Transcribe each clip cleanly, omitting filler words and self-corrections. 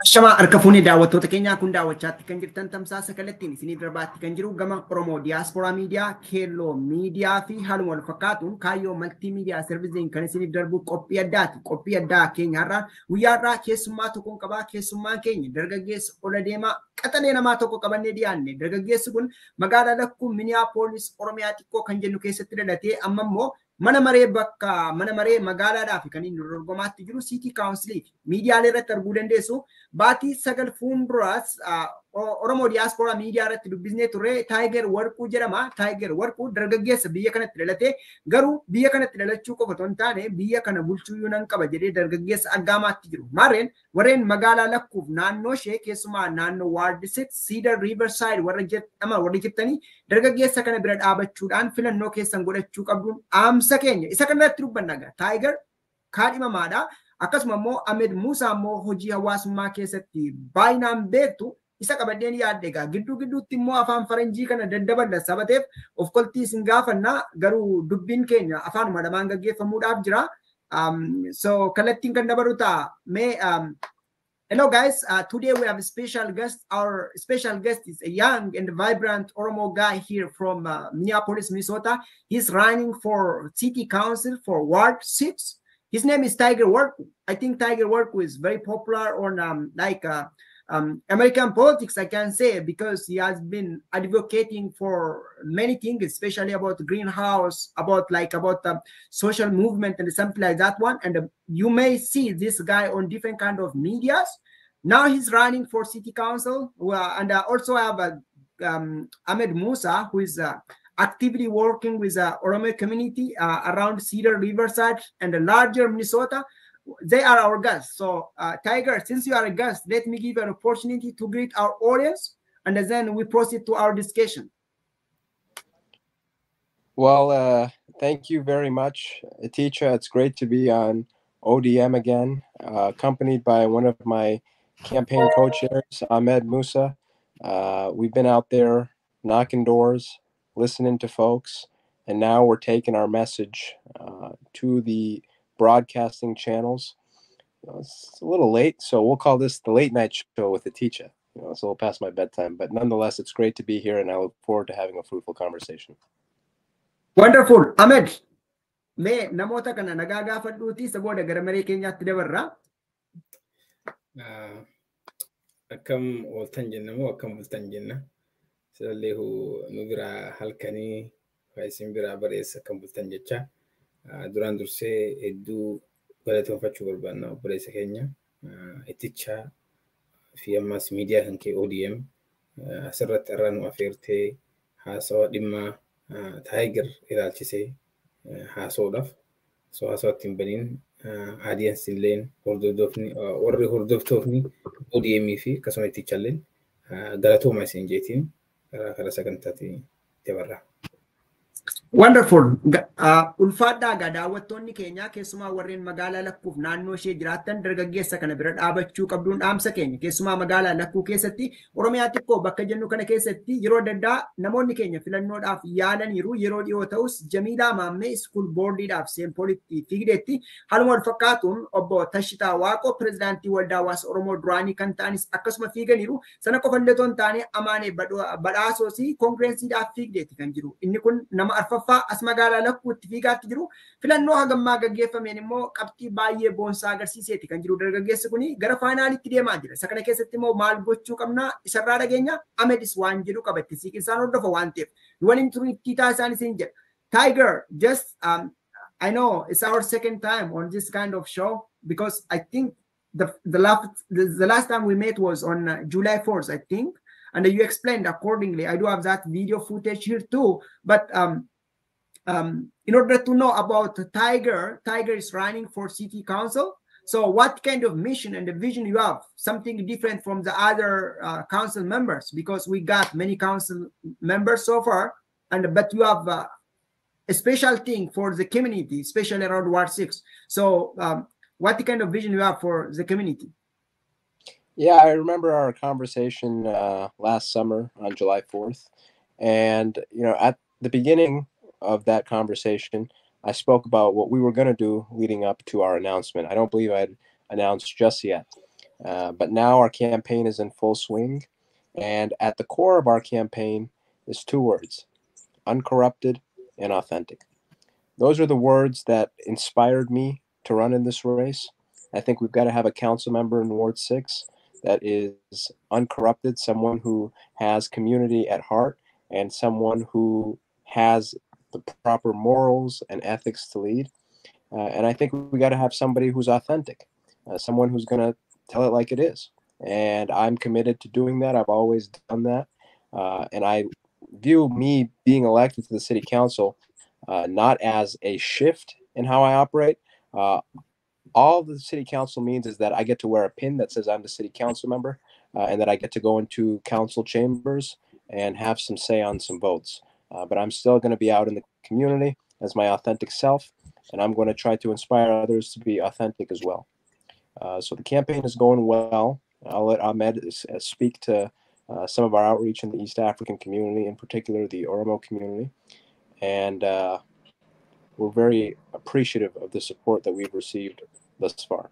Shama harka fuunee daawwattoota keenyaa kun daawwachaatti kan jirtan tamsaasa kallattiin isiniif darbaatti kan jiru gama Oromoo Diaspora Miidiyaa, Keelloo Miidiyaa fi haaluma wal fakkaatuun kaayyoo maltii miidiyaa serviziin kan isiniif darbu qophii addaati. Qophii addaa keenya har'aa guyyaa irraa keessummaa tokkoon qabaa. Keessummaan keenya dargaggeessa ola deemaa qaxalee namaa tokko qabannee dhiyaanne. Dargaggeessi kun magaalaa lakkuu Minneapolis Oromiyaa xiqqoo kan jennu keessatti dhalatee amma immoo Mana Mareef magaalaadhaa fi kan inni dorgomaatti jiru City Council miidiyaalee irratti arguu dandeessu. Baatii 9 fuulduraas Oromoo Diaspora Miidiyaa irratti dubbisnee turre Tiger Worku jedhama. Tiger Worku dargaggeessa biyya kanatti dhalatee garuu biyya kanatti dhalachuu qofa otoo hin taane biyya kana bulchuu nan qaba jedhee dargaggeessa aggaamaatti jiru. Warreen magaalaa lakkuuf naannoo ishee keessumaa naannoo Ward-6 Cedar Riverside warra jettanii dargaggeessa kana bira dhaabachuudhaan filannoo keessan godhachuu qabduun dhaamsa keenya isa kanarratti dubbanna. Tiger kaadhimamaadha. Akkasuma immoo Ahmed Musa immoo hojii hawaasummaa keessatti baay'inaan beektu isa qabadeen yaadde egaa gidduutti immoo afaan faranjii kana daddaballa sabateef of koltii isin gaafannaa garuu dubbiin keenya afaanuma lamaan gaggeeffamuudhaaf jira. So kallattiin kan dabalu ta'a. Hello guys, today we have a special guest. Our special guest is a young and vibrant Oromo guy here from Minneapolis, Minnesota. He's running for City Council for Ward-6. His name is Tiger Worku. I think Tiger Worku is very popular on American politics, I can say, because he has been advocating for many things, especially about greenhouse, about social movement and something like that one. And you may see this guy on different kind of medias. Now he's running for City Council. And also I have Ahmed Musa, who is actively working with the Oromoo community around Cedar Riverside and the larger Minnesota. They are our guests. So Tiger, since you are a guest, let me give you an opportunity to greet our audience and then we proceed to our discussion. Well, thank you very much, Aticha. It's great to be on ODM again, accompanied by one of my campaign co-chairs, Ahmed Musa. We've been out there knocking doors, listening to folks, and now we're taking our message to the broadcasting channels. It's a little late, so we'll call this the late night show with the teacher. It's a little past my bedtime, but nonetheless, it's great to be here, and I look forward to having a fruitful conversation. Wonderful. Ahmed, me namota kana nagagaafadhuuti saboda gara maree keenyaatti dabarra. Akkam ooltan jenna moo akkam bultan jenna. Silalleehu nu bira halkanii isin bira bareessa akkam bultan jecha. Duraan dursee hedduu galateeffachuu barbaanna obboleessa keenya Aticha fi ammas miidiyaa kan kee ODM asirratti irraa nu afeertee haasawa dhimma Tiger ilaalchisee haasawaadhaaf haasawatti hin baniin audience illeen warri hordoftoonni ODM fi akkasuma Aticha illeen galatooma isin jeetiin karaa sagantaatti dabarra. Wonderful. Ulfaadhaa daawwattoonni keenya keessumaa warreen magaalaa lakkuuf naannoo ishee jiraattan dargaggeessa kana bira dhaabachuu qabduun dhaamsa keenya keessumaa magaalaa lakkuu keessatti Oromiyaa xiqqoo bakka jennu kana keessatti yeroo addaa namoonni keenya filannoodhaaf yaalaniiru yeroo dhiyoo ta'us Jamiilaa Maammee iskuul boordiidhaaf seenpoolitti fiigdeetti haaluma wal fakkaatuun obbo Tashitaa Waaqoo pirezidaantii waldaa hawaasa Oromoo duraanii kan ta'anis akkasuma fiiganiiru sana qofa illee toon taane Amaanee Badhaasoosii koongireensiidhaaf fiigdeetti kan jiru. Inni kun nama arfaffaa as magaalaa lakkuutti fiigaatti jiru filannoo hagammaa gaggeeffameen immoo qabxii baay'ee boonsaa agarsiiseeti kan jiru dargaggeessi kuni gara faayinaalitti deemaa jira. Isa kana keessatti immoo maal gochuu qabna isarraa dhageenya Ahmedis waan jedhu qabatti siiqinsaan hordofa waan ta'eef waliin turiitti taasisaan isin jedha. Tiger, just I know it's our second time on this kind of show because I think the last time we met was on July 4th, I think. And you explained accordingly. I do have that video footage here too. But in order to know about Tiger is running for City Council. So what kind of mission and the vision you have? Something different from the other council members, because we got many council members so far, but you have a special thing for the community, especially around Ward-6. So what kind of vision you have for the community? Yeah, I remember our conversation last summer on July 4th. And, at the beginning of that conversation, I spoke about what we were going to do leading up to our announcement. I don't believe I had announced just yet. But now our campaign is in full swing. And at the core of our campaign is two words: uncorrupted and authentic. Those are the words that inspired me to run in this race. I think we've got to have a council member in Ward-6 that is uncorrupted, someone who has community at heart, and someone who has the proper morals and ethics to lead. And I think we got to have somebody who's authentic, someone who's going to tell it like it is. And I'm committed to doing that. I've always done that. And I view me being elected to the city council not as a shift in how I operate. All the city council means is that I get to wear a pin that says I'm the city council member, and that I get to go into council chambers and have some say on some votes. But I'm still going to be out in the community as my authentic self, and I'm going to try to inspire others to be authentic as well. So the campaign is going well. I'll let Ahmed speak to some of our outreach in the East African community, in particular the Oromoo community. And we're very appreciative of the support that we've received thus far.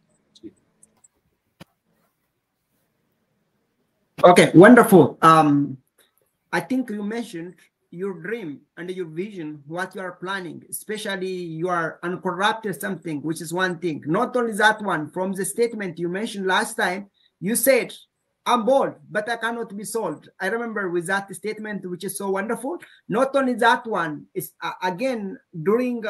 Okay, wonderful. I think you mentioned your dream and your vision, what you are planning, especially you are uncorrupted something, which is one thing. Not only that one, from the statement you mentioned last time, you said, I'm bold, but I cannot be sold. I remember with that statement, which is so wonderful. Not only that one, is again, during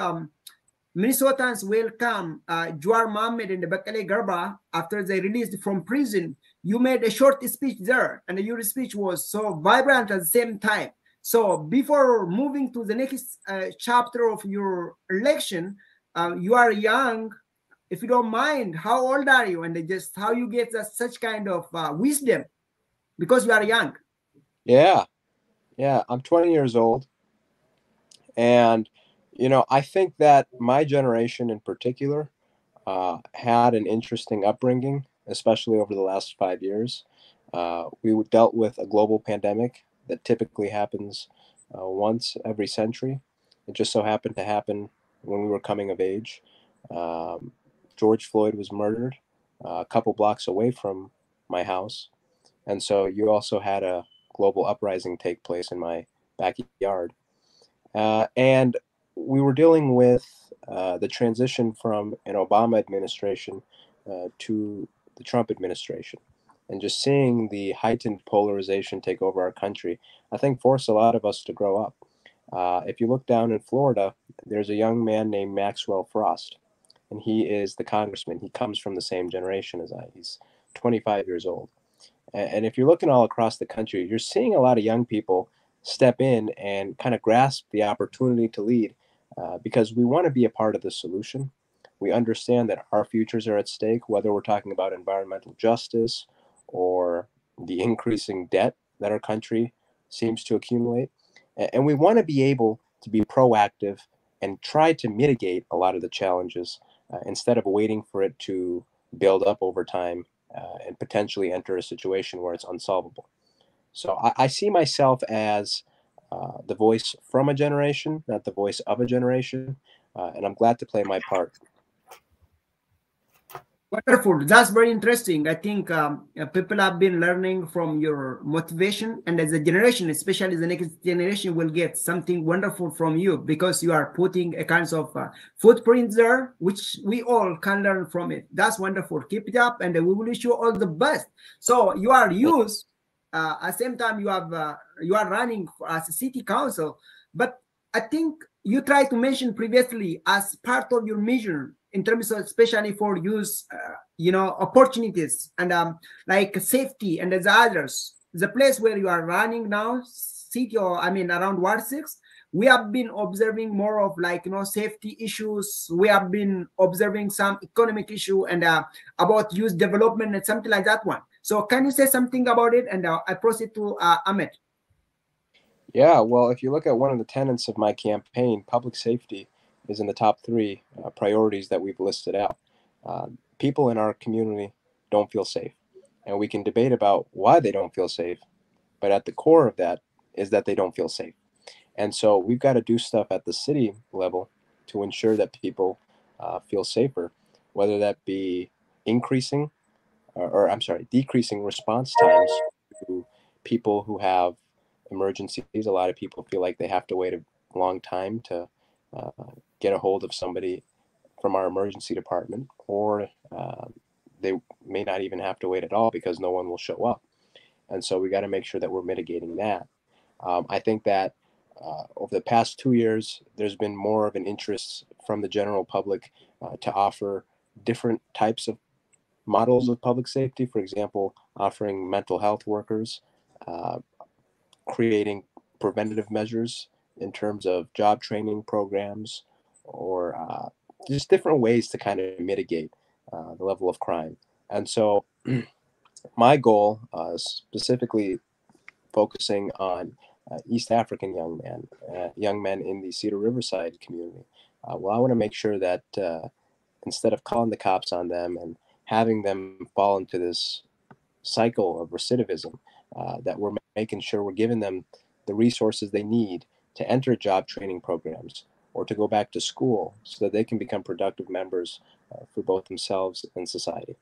Minnesotans welcome Jawar Mohammed and Bakale Garba after they released from prison. You made a short speech there, and your speech was so vibrant at the same time. So before moving to the next chapter of your election, you are young. If you don't mind, how old are you? And just how you get such kind of wisdom? Because you are young. Yeah, I'm 20 years old. And, you know, I think that my generation in particular had an interesting upbringing, especially over the last 5 years. We dealt with a global pandemic that typically happens once every century. It just so happened to happen when we were coming of age. George Floyd was murdered a couple blocks away from my house. And so you also had a global uprising take place in my backyard. And we were dealing with the transition from an Obama administration to the Trump administration. And just seeing the heightened polarization take over our country, I think forced a lot of us to grow up. If you look down in Florida, there's a young man named Maxwell Frost, and he is the congressman. He comes from the same generation as I. He's 25 years old. And if you're looking all across the country, you're seeing a lot of young people step in and kind of grasp the opportunity to lead because we want to be a part of the solution. We understand that our futures are at stake, whether we're talking about environmental justice or the increasing debt that our country seems to accumulate. And we want to be able to be proactive and try to mitigate a lot of the challenges instead of waiting for it to build up over time and potentially enter a situation where it's unsolvable. So I see myself as the voice from a generation, not the voice of a generation, and I'm glad to play my part. Wonderful. That's very interesting. I think people have been learning from your motivation, and as a generation, especially the next generation, will get something wonderful from you because you are putting a kind of footprint there, which we all can learn from it. That's wonderful. Keep it up, and we will wish you all the best. So you are youth. At the same time, you are running as a city council, but I think you tried to mention previously as part of your mission in terms of especially for youth, opportunities and like safety and the others. The place where you are running now, city or around Ward-6, we have been observing more of safety issues. We have been observing some economic issue and about youth development and something like that one. So can you say something about it? And I proceed to Ahmed. Yeah, well, if you look at one of the tenets of my campaign, public safety is in the top 3 priorities that we've listed out. People in our community don't feel safe, and we can debate about why they don't feel safe, but at the core of that is that they don't feel safe. And so we've got to do stuff at the city level to ensure that people feel safer, whether that be increasing or I'm sorry, decreasing response times to people who have emergencies. A lot of people feel like they have to wait a long time to get a hold of somebody from our emergency department, or they may not even have to wait at all because no one will show up. And so we got to make sure that we're mitigating that. I think that over the past 2 years, there's been more of an interest from the general public to offer different types of models of public safety. For example, offering mental health workers, creating preventative measures in terms of job training programs, or just different ways to kind of mitigate the level of crime. And so my goal, specifically focusing on East African young men in the Cedar Riverside community, well, I want to make sure that instead of calling the cops on them and having them fall into this cycle of recidivism, that we're making sure we're giving them the resources they need to enter job training programs or to go back to school so that they can become productive members for both themselves and society.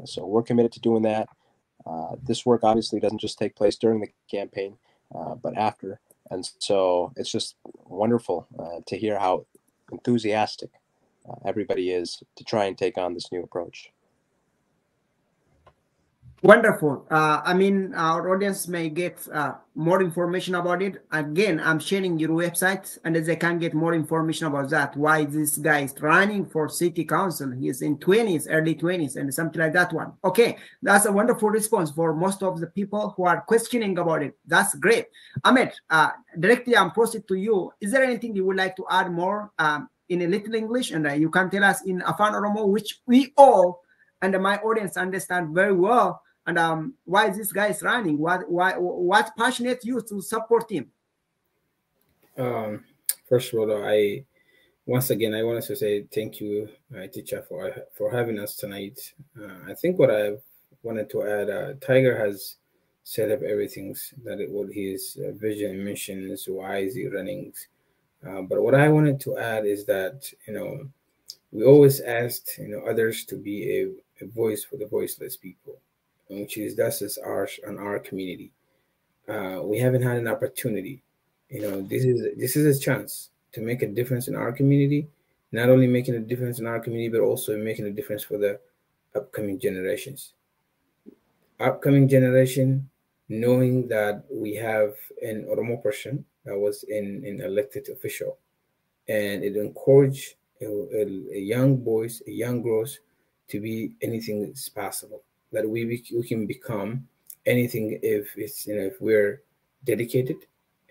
So we're committed to doing that. This work obviously doesn't just take place during the campaign, but after. And so it's just wonderful to hear how enthusiastic everybody is to try and take on this new approach. Wonderful. I mean, our audience may get more information about it. Again, I'm sharing your website, and they can get more information about that. Why this guy is running for city council? He's in 20s, early 20s, and something like that one. Okay, that's a wonderful response for most of the people who are questioning about it. That's great. Ahmed, directly I'm proceed to you. Is there anything you would like to add more in a little English? And you can tell us in Afan Oromo, which we all and my audience understand very well. And why this guy is running? What passionate you to support him? First of all, once again I wanted to say thank you, teacher, for having us tonight. I think what I wanted to add, Tiger has set up everything what his vision and mission is. Why is he running? But what I wanted to add is that we always asked others to be a voice for the voiceless people, which is ours and our community. We haven't had an opportunity. This is a chance to make a difference in our community, not only making a difference in our community, but also making a difference for the upcoming generations. Upcoming generation, knowing that we have an Oromo person that was an elected official, and it encouraged a young boys, a young girls to be anything that's possible. That we can become anything if it's if we're dedicated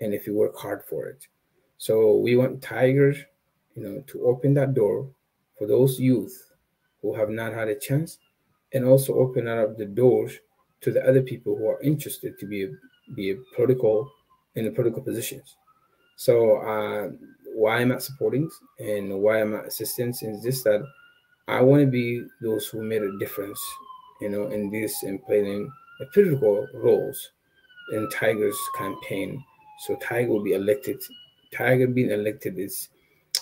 and if we work hard for it. So we want Tiger, to open that door for those youth who have not had a chance, and also open up the doors to the other people who are interested to be in the political positions. So why I'm not supporting and why I'm not assisting is just that I want to be those who made a difference, in this and playing critical roles in Tiger's campaign. So Tiger will be elected. Tiger being elected is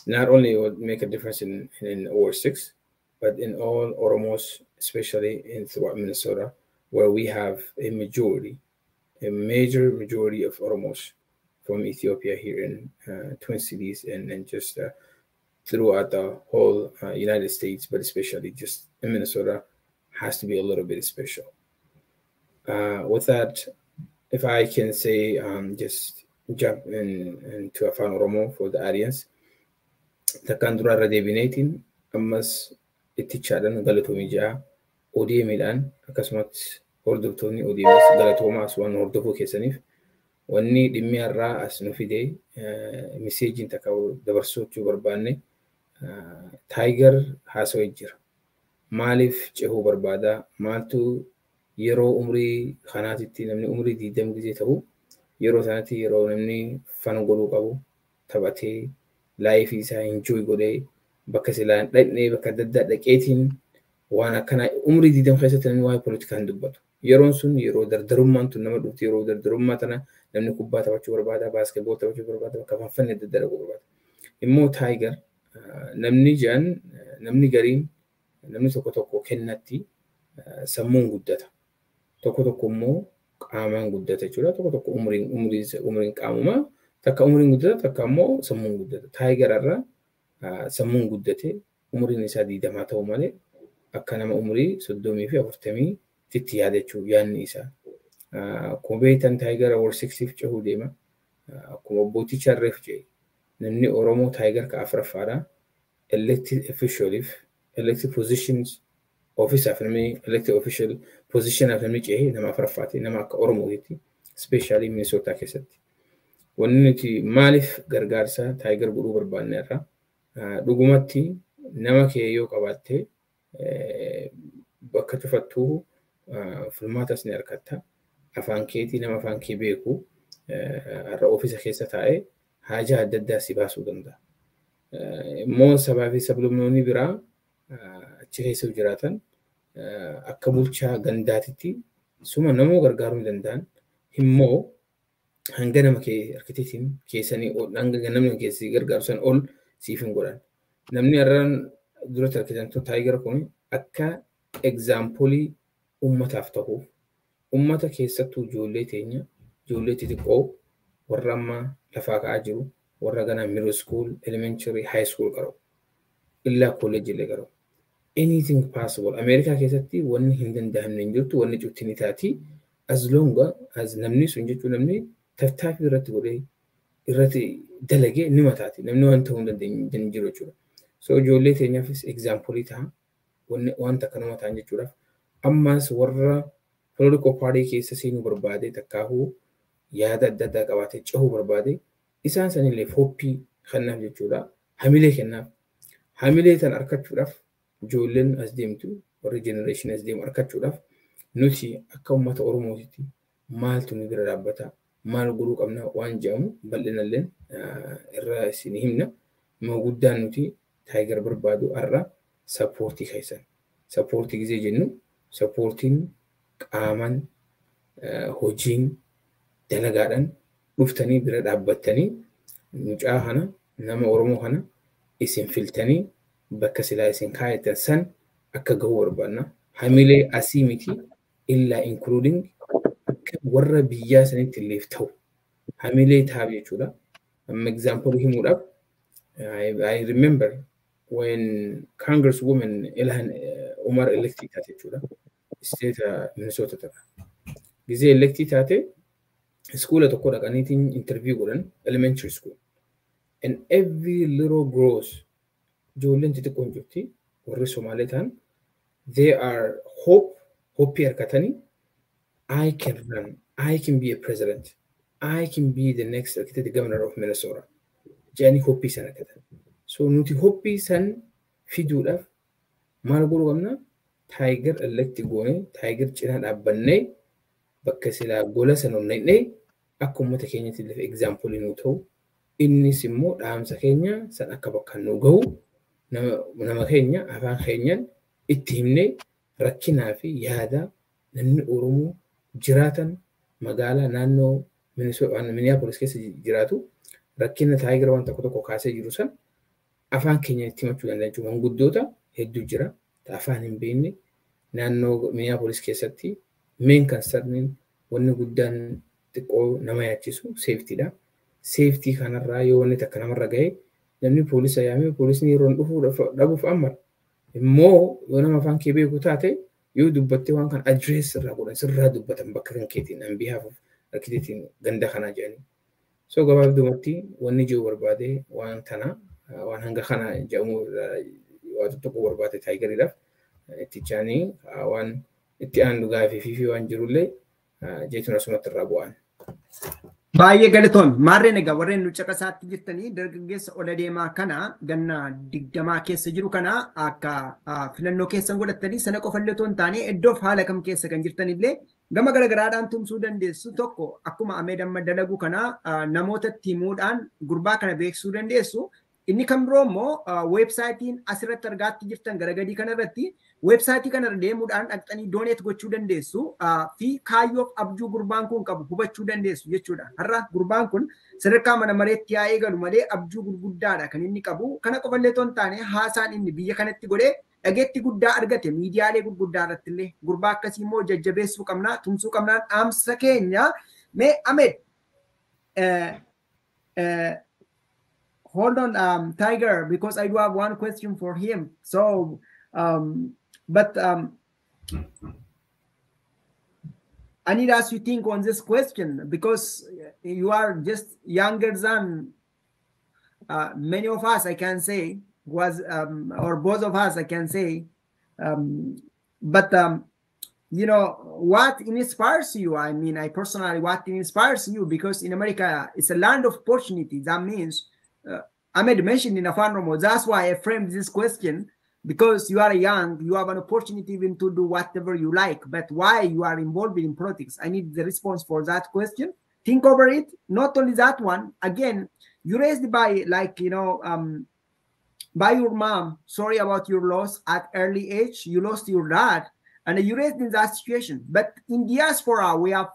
not only will make a difference in Ward-6, but in all Oromos, especially throughout Minnesota, where we have a major majority of Oromos from Ethiopia here in Twin Cities and just throughout the whole United States, but especially just in Minnesota, has to be a little bit special. With that, if I can say, just jump into Afan Oromo for the audience. Takkan dura irra deebineetiin ammas ittichaadhaan galatoomii jira ODM'dhaan akkasumas hordoftoonni ODM's galatoomaas waan hordofuu keessaniif wanni dhimmi irraa as nu fide meseejiin takka dabarsuuchuu barbaanne Tiger haasawee jira. Maaliif cehuu barbaada? Maaltu yeroo umrii kanaatitti namni umrii 20 gisee ta'u yeroo sanatti yeroo namni fan godhuu qabu taphatee life isaa enjoy godhee bakka silaan dhaqnee bakka dadda dhaqeetiin waan akkana umrii 20 keessatti namni waa'ee politikaan dubbatu. Yeroon sun yeroo dardarummaan tun nama dhufti, yeroo dardarummaa tana namni kubbaa taphachuu barbaada, baaskeetbool taphachuu barbaada, bakka fanfanne dadda dhaquu barbaada. Immoo Tiger namni gariin namni tokko kennatti sammuun guddata. Tokko tokko immoo qaamaan guddata jechuudha. Tokko tokko umriin qaamumaa takka umriin guddata takka immoo sammuun guddata. Taayigar irraa sammuun guddate umriin isaa 20 ta'u malee akka nama umrii 30 fi 40 itti yaadachuu yaadni isaa. Akkuma beektan Taayigar Ward-6 cehuu deema. Akkuma abbooticha irreef jedhe namni Oromoo Taayigar ka afuraffaadha. Elected officials, elected positions, office afirmee, elected official position afirmee cehe nama afuraffaati nama akka Oromootti, especially Minnesota keessatti. Wanni nuti maaliif gargaarsa Taayigar godhuu barbaanne irraa dhugumatti nama kee yoo qabaatte bakka cufattuu filmaatas ni argatta. Afaan keetii nama afaan kee beeku irra ofiisa keessa taa'ee haajaa adda addaa si baasuu danda'a. Immoo sabaa fi sablammoonni biraa achi keessa jiraatan akka bulchaa gandaatitti suma namoo gargaaruu danda'an immoo hanga nama kee harkiteetiin keessanii hanga namni keessi gargaaru san ol siif hin godhan. Namni irraan dura tarkisan Taayigar kun akka example ummataaf ta'uuf ummata keessattuu ijoollee teenya ijoollee xixiqqoo warra amma lafaa ka'aa jiru warra gana middle school, elementary, high school qabu illa college illee qabu. Anything possible. America keessatti wanni hin danda'amne hin jirtu wanni cuttiin taati as long as namni sun jechuun namni taftaafi irratti godhee irratti dalagee ni mataati. Namni waan ta'uu hin jiru jechuudha. So ijoollee teenyaafis example ta'a wanta kanuma ta'an jechuudha. Ammas warra political party keessa seenuu barbaade takkaahuu yaada adda addaa qabaatee cehuu barbaade isaan sanillee hoppii kennaaf jechuudha. Hamilee kennaaf. Hamilee tan argachuudhaaf ijoolleen as deemtu warri generation as deemu argachuudhaaf nuti akka uummata Oromootti maaltu nu bira dhaabbata maal godhuu qabna waan jedhamu bal'inallee irra isin himna. Moo guddaan nuti Taayigar barbaadu har'a sappoortii keessan. Sappoortii gisee jennu sappoortiin qaaman hojiin dalagaadhaan dhuftanii bira dhaabbattanii mucaa kana nama Oromoo kana isin filtanii bakka silaa isin kaayatan san akka gahuu barbaanna. Hamilee asii miti illa including akka warra biyyaa sanitti illee ta'u hamilee taa'u jechuudha. Example himuudhaaf I remember when Congresswoman Ilhan Omar elected taate jechuudha. State Minnesota ta'a. Gizee elected taate school tokko dhaqaniitiin interview godhan elementary school. And every little grows ijoolleen xixiqqoon jirti warri Somaalee ta'an they are hope harkatanii I can run, I can be a president, I can be the next governor of Minnesota. Jedhanii hoppii san harkatan. So nuti hoppii san fiduudhaaf maal godhuu qabna? Taayigar electi goone Taayigar cinaa dhaabbannee bakka silaa gola san onna'inee akka uummata keenyatti illee example nu ta'u innis immoo dhaamsa keenya san akka bakka nu gahu nama keenya afaan keenyan itti himnee rakkinaa fi yaada namni Oromoo jiraatan magaalaa naannoo Minneapolis keessa jiraatu rakkina Taayigar waan tokko kaasee jiru san afaan keenya itti himachuu danda'a jechuudha. Manguddoota hedduu jira afaan hin beekne naannoo Minneapolis keessatti main concern wanni guddaan xiqqoo nama yaachisu safety-dha. Safety kanarraa yoo wanni takka namarra ga'e namni poolisa yaamee poolisni yeroo dhufuu dhabuuf amma immoo yoo nama afaan kee beeku taate yoo dubbattee waan kan address irraa godhan sirraa dubbatan bakka kan keetiin an bihaaf rakkitiin ganda kanaa jedhanii. So gabaabdumatti wanni jiru barbaade waan tana waan hanga kana jedhamu waan tokko barbaade Taayigariidhaaf itti chaanii waan itti aanu gaafii fi waan jirullee jechuun asumatti irraa bu'an. Baay'ee galatoon maarreen egaa warreen nu caqasaatti jirtanii dargaggeessa ol adeemaa kana ganna 20 keessa jiru kana akka filannoo keessan godhattanii sana qofallee toon taane iddoof haala kam keessa kan jirtanillee gama garagaraadhaan tumsuu dandeessu. Tokko akkuma Ameed amma dalagu kana namoota timuudhaan gurbaa kana beeksisuu dandeessu. Inni kan biroo immoo weebsaayitiin asirratti argaatti jirtan garagadii kanarratti weebsaayitii kanarra deemuudhaan dhaqxanii dooneet gochuu dandeessu fi kaayyoof abjuu gurbaan kun qabu hubachuu dandeessu jechuudha. Har'a gurbaan kun sadarkaa mana mareetti yaa eegalu malee abjuu gurguddaadha kan inni qabu. Kana qofallee toon taane haasaan inni biyya kanatti godhee dhageetti guddaa argate miidiyaalee gurguddaa irratti illee gurbaa akkasii immoo jajjabeessuu qabnaa tumsuu qabnaan dhaamsa keenya mee Ahmed hold on Tiger because I do have one question for him so I need to ask you think on this question because you are just younger than many of us, I can say, or both of us, I can say. You know, what inspires you? I mean, I personally, what inspires you? Because in America, it's a land of opportunity. That means, Ahmed mentioned in Afan Romo, that's why I framed this question. Because you are young, you have an opportunity even to do whatever you like. But why you are involved in politics? I need the response for that question. Think over it. Not only that one. Again, you raised by like, you know, by your mom. Sorry about your loss at early age. You lost your dad. And you raised in that situation. But in diaspora, we are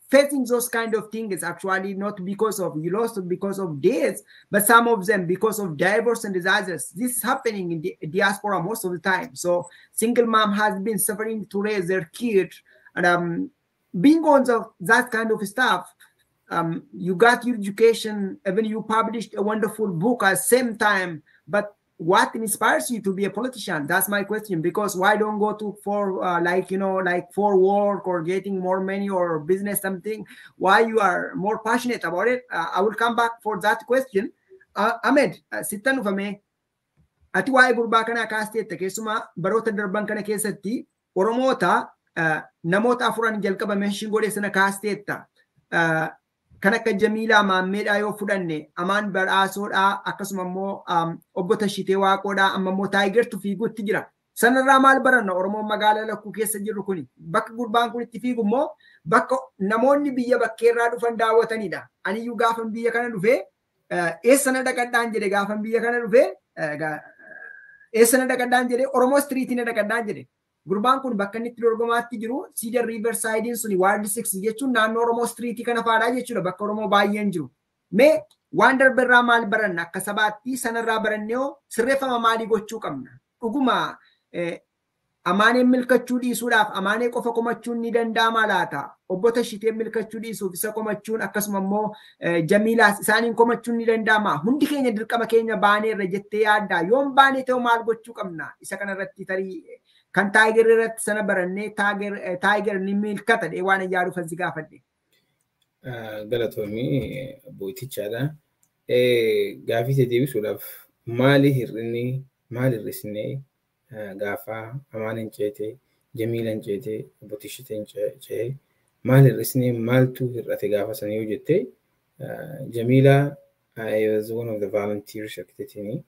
facing those kind of things actually not because of you lost because of deaths, but some of them because of divorce and disasters. This is happening in the diaspora most of the time. So single mom has been suffering to raise their kid, and being on that kind of stuff, you got your education, even you published a wonderful book at the same time, but what inspires you to be a politician? That's my question. Because why don't go to for like, you know, like for work or getting more money or business something? Why you are more passionate about it? I will come back for that question. Ahmed, sittan ufame ati waa'ee gurbaa kana kaasteetta keessumaa baroota darban kana keessatti Oromoota namoota afuran jalqaba menshin godhe sana kaasteetta. Kan akka Jamiilaa Maammeedhaa yoo fudhanne Amaan Badhaasoodhaa akkasuma immoo obbo Tashitee Waaqoodhaa amma immoo Taayigertu fiiguutti jira. Sanarraa maal baranna Oromoon magaalaa lakkuu keessa jirru kuni bakka gurbaan kun itti fiigu immoo bakka namoonni biyya bakkeerraa dhufan daawwatanidha. Aniyyuu gaafan biyya kana dhufee eessana dhaqadhaan jedhe gaafan biyya kana dhufee eessana dhaqadhaan jedhe Oromoo Streetiin dhaqadhaan jedhe. Gurbaan kun bakka inni itti dorgomaatti jiru Cedar Riverside suni Ward-6 jechuun naannoo Oromoo Streetii kana faadhaa jechuudha bakka Oromoo baay'een jiru. Mee waan darberraa maal baranna akka sabaatti sanarraa barannee sirreeffama maalii gochuu qabna? Dhuguma amaaneen milkachuu dhiisuudhaaf amaanee qofa komachuun ni danda'ama laata? Obbo Tashiteen milkachuu dhiisuuf isa komachuun akkasuma immoo Jamiilaas isaaniin komachuun ni danda'ama. Hundi keenya dirqama keenya baaneerra jettee yaaddaa yoon baanee ta'u maal gochuu qabna? Isa kanarratti tarii kan Taayiger irratti sana barannee Taayiger ni milkata dhee waan ijaaruuf asi gaafadhe. Galatoomii bootichaadha. Gaafii deebisuudhaaf maali hir'inni maal hir'isnee gaafa Amaanin ceete Jamiilan ceete obbo Tashiteen ceete maal hir'isnee maaltu hir'ate gaafa sana yoo jette Jamiila I was one of the volunteers akkitetini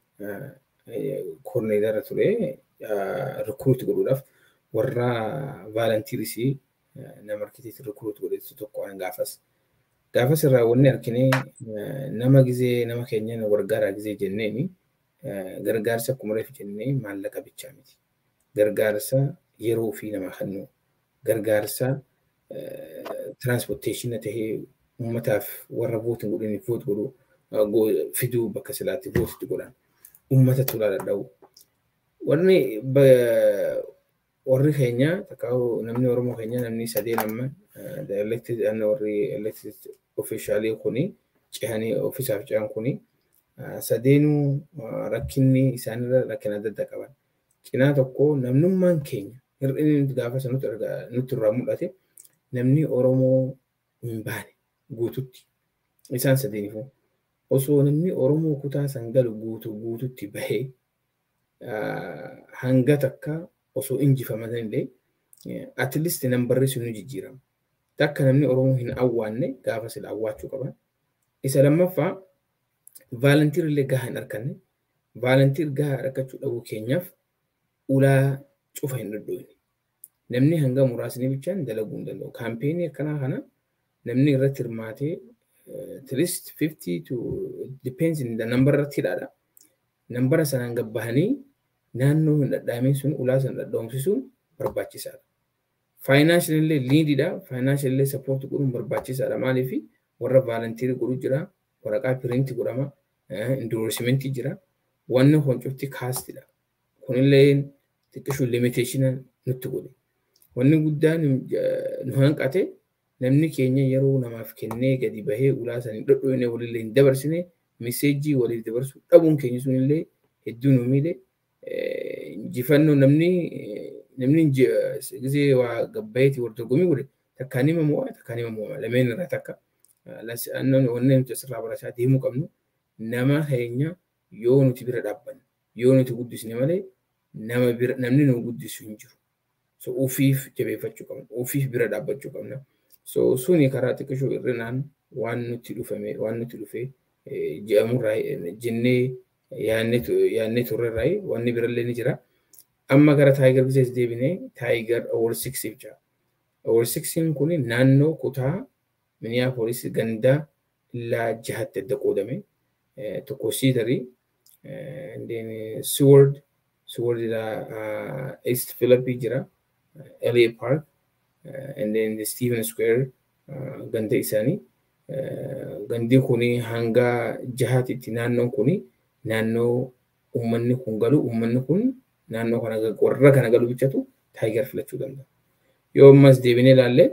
koorneedara ture. Recruit godhuudhaaf warra volunteersii nama arkitektii recruit godhetu tokko an gaafas irraa wanni argine nama gizee nama keenya wargaaraa gizee jenneeni gargaarsa akkuma reef jennee maallaqa bichaa miti gargaarsa yeroo fi nama kennu gargaarsa transportation tahee ummataaf warra voting godhaniif vote godhu fiduu bakka silaatti vote godhan ummata tulaa dadhabu. Warri keenya takkaa'u namni Oromoo keenya namni sadeen amma the elected and warri elected officially kuni cehanii ofiisaaf cehan kuni sadeenuu rakkinni isaanirra rakkina adda addaa qaban. Cinaa tokko namnummaan keenya hir'inni gaafa sana nutti irraa mul'ate namni Oromoo hin baane guututti isaan sadeenifu osoo namni Oromoo kutaa sangalu guututti bahee hanga takka osoo injifaman illee at least nambarri sunu jijjiirama. Takka namni Oromoo hin awwaanne gaafa sila awwaachuu qaban. Isa lammaffaa volunteer illee gahaa hin arganne. Volunteer gahaa argachuu dhabuu keenyaaf ulaa cufa hin dhadhoofne. Namni hanga muraasni bichaan dalaguu hin danda'u. Kaampeenii akkanaa kana namni irratti hirmaatee at least 50 to depends in the number irratti hidhaadha. Nambara sanaan gabbahanii naannoo hin dhadhaameen sun ulaa sana dhadhoomsisuun barbaachisaadha. Financially leadidha. Financially support godhuun barbaachisaadha. Maaliif warra volunteer godhu jira, waraqaa print godhama, endorsement jira. Wanni honcofti kaastidha. kunillee xiqqishuu limiteeshina nutti godhe. Wanni guddaan nu hanqate namni keenya yeroo namaaf kennee gadi bahee ulaa sanii dhodhoofnee walillee hin dabarsine meseejii waliif dabarsu dhabuun keenya sunillee hedduu nu miidhe. Injifannoo namni gisee waa gabbayeeti wal dorgomii godhe takkaan hima mo'a lameen irraa takka. Wanni nuti asirraa barachaa deemuu qabnu nama keenya yoo nuti bira dhaabbanne yoo nuti guddisne malee namni nu guddisu hin jiru. So ofiif jabeeffachuu qabna. Ofiif bira dhaabbachuu qabna. So suni karaa xiqqishuu irrinaan waan nuti dhufee jedhamurraa jennee yaadnee turrerraa wanni birallee ni jira. Amma gara Taayigar bizees deebinee Taayigar Ward-6 jira. Ward-6 kun naannoo kutaa Minneapolis gandaa illaa 6tti adda qoodame. Tokko Siidarii, Seward East Philippi jira. LA Park, and then the Stephen Square, ganda isaanii. Gandi kuni hanga 6tti naannoon kuni naannoo uummanni kun galu, uummanni kun naannoo kana warra kana galu bichatu Taayigar filachuu danda'a. Yoo ammas deebinee ilaalle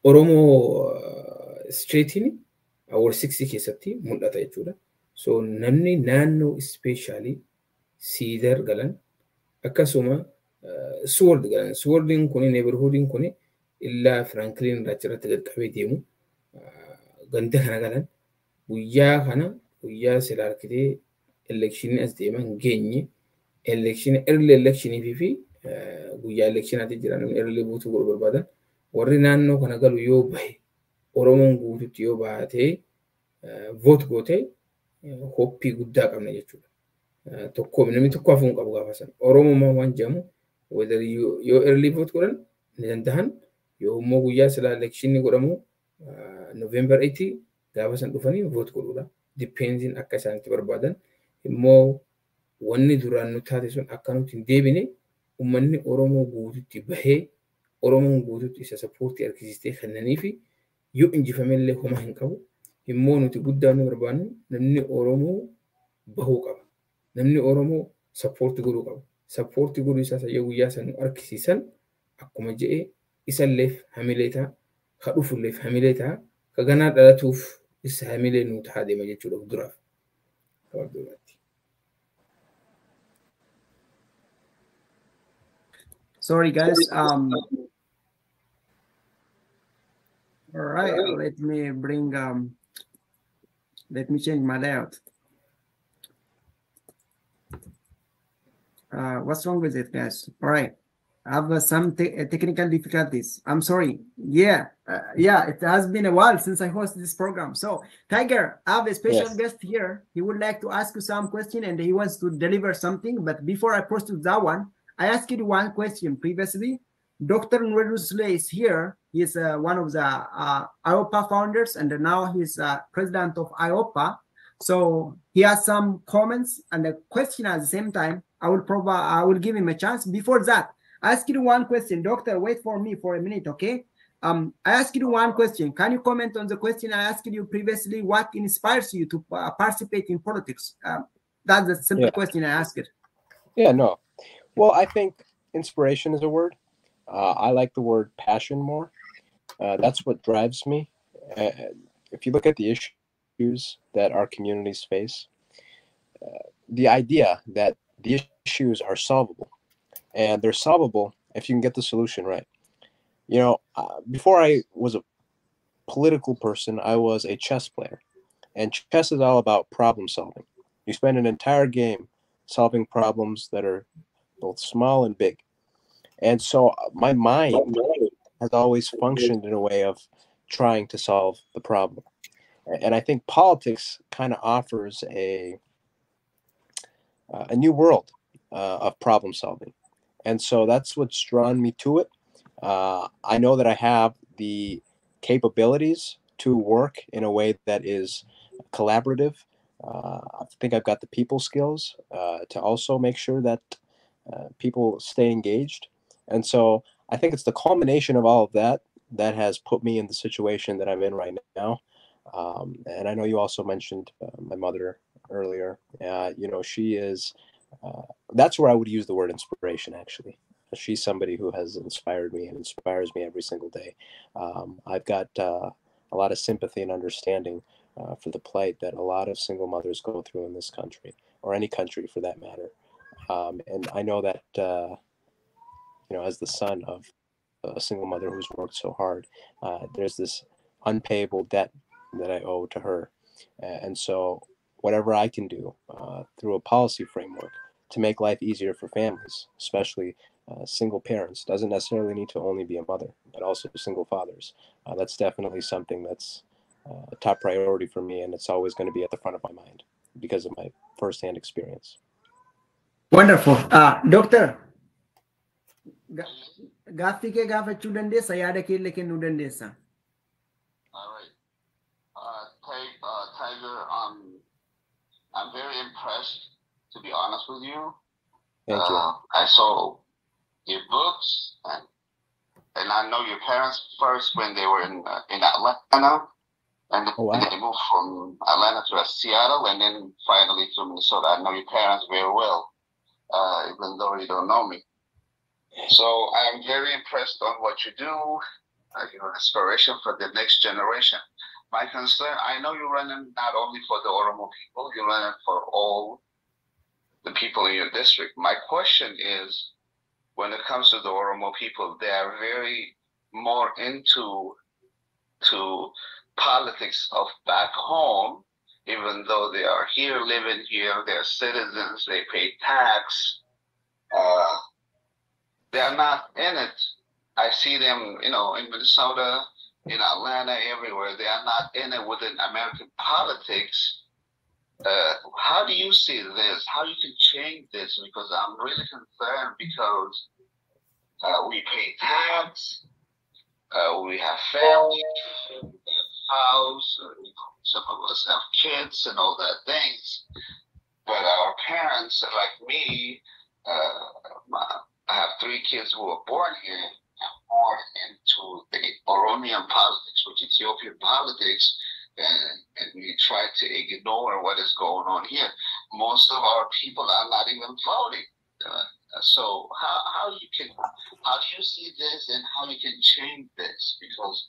Oromoo streetiin Ward-6 keessatti mul'ata jechuudha. So namni naannoo ispeeshaalii Siidar galan akkasuma Sword galan. Swordin kuni neighborhoodin kuni illaa Franklin irratti qaqqabee deemu ganda kana galan guyyaa sila arkitee elekshinii as deeman geenye early electionii fi guyyaa electionaati jira namni early buutuu godhu barbaadan warri naannoo kana galu yoo bahe Oromoon guututti yoo baatee vote gootee hoppii guddaa qabna jechuudha. Namni tokko hafuun qabu gaafa sana. Oromoo waan jedhamu whether yoo early vote godhan ni danda'an yoo immoo guyyaa sila electionii godhamu November 8 gaafa san dhufanii vote godhuudha. Depending akka isaanitti barbaadan immoo wanni duraan nu taate sun akka nuti hin deebine uummanni Oromoo guututti bahee Oromoon guututti isa sappoortii argisiistee kennanii fi yoo injifamellee homaa hin qabu. Immoo nuti guddaa nu barbaannu namni Oromoo bahuu qaba. Namni Oromoo sappoortii godhuu qaba. Sappoortii godhuu isaa yoo guyyaa san nu argisiisan akkuma jedhee isalleef hamilee ta'a, ka dhufulleef hamilee ta'a, ka ganaa dhalatuuf isa hamilee nu ta'a deema jechuudha duraaf. Sorry guys. All right, let me bring let me change my layout. What's wrong with it, guys? All right, I have some technical difficulties. I'm sorry. Yeah, it has been a while since I hosted this program. So, Tiger, I have a special guest here. He would like to ask you some question and he wants to deliver something. But before I proceed to that one, I asked you one question previously. Dr. Nwedusle is here. He is one of the IOPA founders, and now he's president of IOPA. So he has some comments and a question at the same time. I will give him a chance. Before that, I ask you one question. Doctor, wait for me for a minute, okay? I asked you one question. Can you comment on the question I asked you previously? What inspires you to participate in politics? That's the simple question I asked. Yeah, no. Well, I think inspiration is a word. I like the word passion more. That's what drives me. If you look at the issues that our communities face, the idea that the issues are solvable, and they're solvable if you can get the solution right. You know, before I was a political person, I was a chess player. And chess is all about problem solving. You spend an entire game solving problems that are both small and big. And so my mind has always functioned in a way of trying to solve the problem. And I think politics kind of offers a new world of problem solving. And so that's what's drawn me to it. I know that I have the capabilities to work in a way that is collaborative. I think I've got the people skills to also make sure that people stay engaged. And so I think it's the culmination of all of that that has put me in the situation that I'm in right now. And I know you also mentioned my mother earlier. You know, she is That's where I would use the word inspiration, actually. She's somebody who has inspired me and inspires me every single day. I've got a lot of sympathy and understanding for the plight that a lot of single mothers go through in this country, or any country for that matter. And I know that, as the son of a single mother who's worked so hard, there's this unpayable debt that I owe to her. And so whatever I can do through a policy framework to make life easier for families, especially single parents, doesn't necessarily need to only be a mother, but also single fathers. That's definitely something that's a top priority for me, and it's always going to be at the front of my mind because of my firsthand experience. Wonderful. Doctor, gaaffii kee gaafachuu dandeessa, yaada kee illee kennuu dandeessa. All right. Tiger, I'm very impressed, to be honest with you. Thank you. I saw your books, and I know your parents first when they were in Atlanta, and then they moved from Atlanta to Seattle, and then finally to Minnesota. I know your parents very well, even though you don't know me. So I'm very impressed on what you do. You're an inspiration for the next generation. My concern, I know you're running not only for the Oromoo people, you're running for all the people in your district. My question is, when it comes to the Oromoo people, they are very more into politics of back home, even though they are here, living here, they're citizens, they pay tax. They're not in it. I see them, in Minnesota, in Atlanta, everywhere. They are not in it within American politics. How do you see this? How you can change this? Because I'm really concerned because we pay tax, we have family, we have house, some of us have kids and all that things. But our parents, like me, I have 3 kids who were born here, born into the Oromian politics, which is Ethiopian politics, and we try to ignore what is going on here. Most of our people are not even voting. So how do you see this, and how you can change this? Because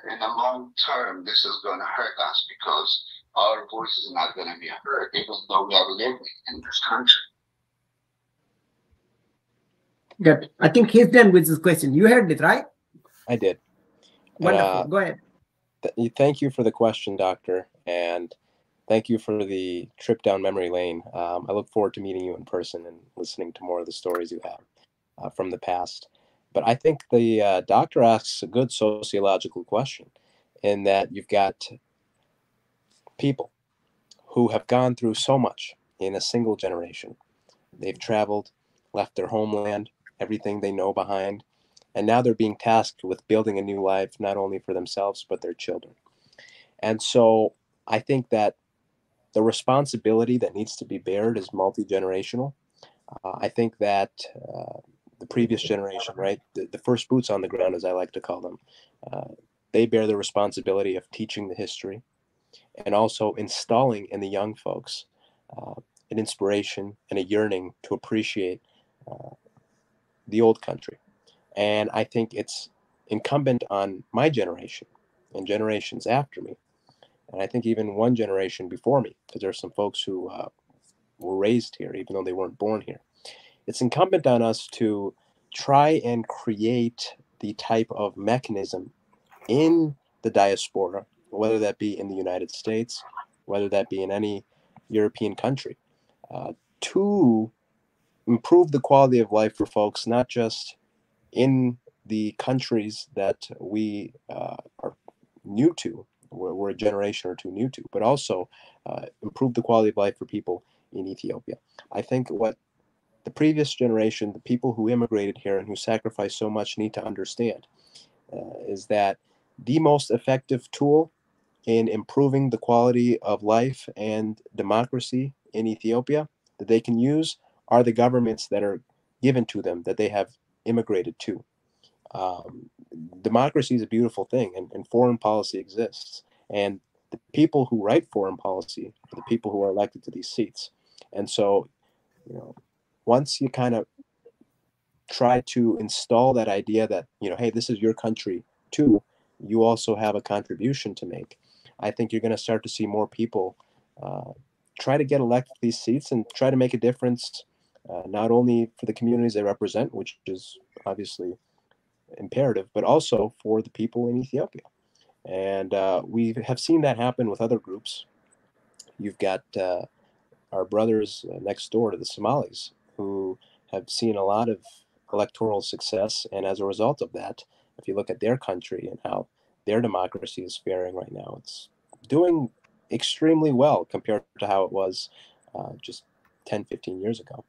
in the long term, this is going to hurt us, because our voice is not going to be heard, even though we are living in this country. Good. I think he's done with this question. You heard it, right? I did. Wonderful. Go ahead. Thank you for the question, Doctor, and thank you for the trip down memory lane. I look forward to meeting you in person and listening to more of the stories you have from the past. But I think the doctor asks a good sociological question, in that you've got people who have gone through so much in a single generation. They've traveled, left their homeland, everything they know behind, and now they're being tasked with building a new life, not only for themselves, but their children. And so I think that the responsibility that needs to be bared is multi-generational. I think that the previous generation, right, the first boots on the ground, as I like to call them, they bear the responsibility of teaching the history, and also installing in the young folks an inspiration and a yearning to appreciate the old country. And I think it's incumbent on my generation and generations after me, and I think even one generation before me, because there are some folks who were raised here, even though they weren't born here. It's incumbent on us to try and create the type of mechanism in the diaspora, whether that be in the United States, whether that be in any European country, to improve the quality of life for folks, not just in the countries that we are new to, we're a generation or two new to, but also improve the quality of life for people in Ethiopia. I think what the previous generation, the people who immigrated here and who sacrificed so much, need to understand is that the most effective tool in improving the quality of life and democracy in Ethiopia that they can use are the governments that are given to them, that they have immigrated to. Democracy is a beautiful thing, and foreign policy exists. And the people who write foreign policy are the people who are elected to these seats. And so you know, once you kind of try to install that idea that, you know, hey, this is your country too, you also have a contribution to make, I think you're going to start to see more people try to get elected to these seats and try to make a difference, not only for the communities they represent, which is obviously imperative, but also for the people in Ethiopia. And we have seen that happen with other groups. You've got our brothers next door to the Somalis who have seen a lot of electoral success. And as a result of that, if you look at their country and how their democracy is faring right now, it's doing extremely well compared to how it was just 10, 15 years ago.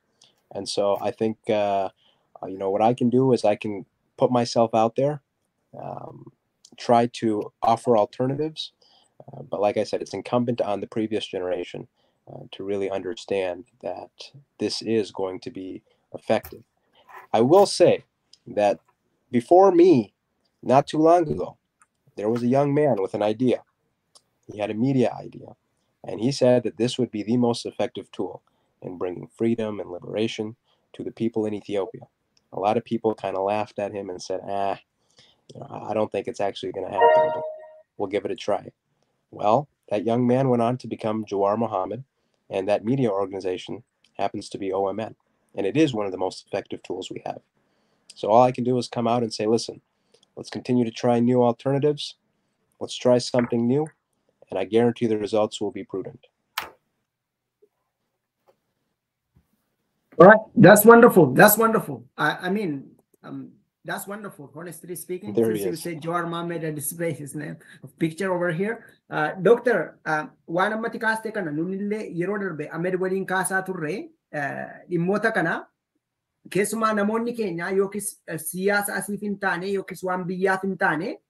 And so I think, you know, what I can do is I can put myself out there, try to offer alternatives. But like I said, it's incumbent on the previous generation to really understand that this is going to be effective. I will say that before me, not too long ago, there was a young man with an idea. He had a media idea, and he said that this would be the most effective tool in bringing freedom and liberation to the people in Ethiopia. A lot of people kind of laughed at him and said, you know, I don't think it's actually going to happen, but we'll give it a try. Well, that young man went on to become Jawar Muhammad, and that media organization happens to be OMN, and it is one of the most effective tools we have. So all I can do is come out and say, listen, let's continue to try new alternatives. Let's try something new, and I guarantee the results will be prudent. All right, that's wonderful. That's wonderful. I mean, that's wonderful. Honestly speaking, There since he you is. say Jawar Mohammed and display his name, picture over here. Doctor, waan ammatti kaaste kana nunillee yeroo darbe Ahmed waliin kaasaa turre dhimmoota kana keessumaa namoonni keenya yookiis siyaasa asiif hin taane yookiis waan biyyaaf hin taane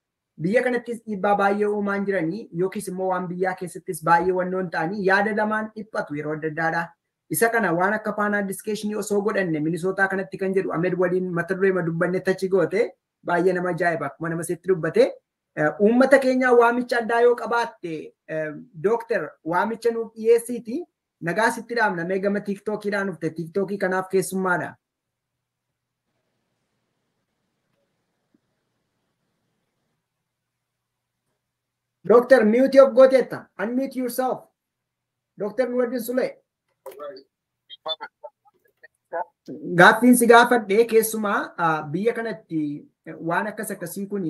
biyya kanattis dhiibbaa baay'ee uumaan jiranii yookiis immoo waan biyyaa keessattis baay'ee wannoon ta'anii yaada lamaan dhiphatu yeroo adda addaadha. Isa kana waan akka paanal diskeshinii osoo godhanne Minisootaa kanatti kan jedhu Ahmed waliin mata duree ma dubbanne tachi goote baay'ee nama ajaa'iba akkuma nama sitti dubbate uummata keenyaa waamicha addaa yoo qabaatte dooktar waamicha nuuf dhiyeessiiti nagaa sitti dhaamna mee gama tiiktookiidhaan dhufte tiiktookii kanaaf keessummaadha. Doctor, mute your goteta. Unmute yourself. Dr. Nuruddin Sule. Gaaffiin si gaafadhe keessumaa biyya kanatti waan akkas akkasii kun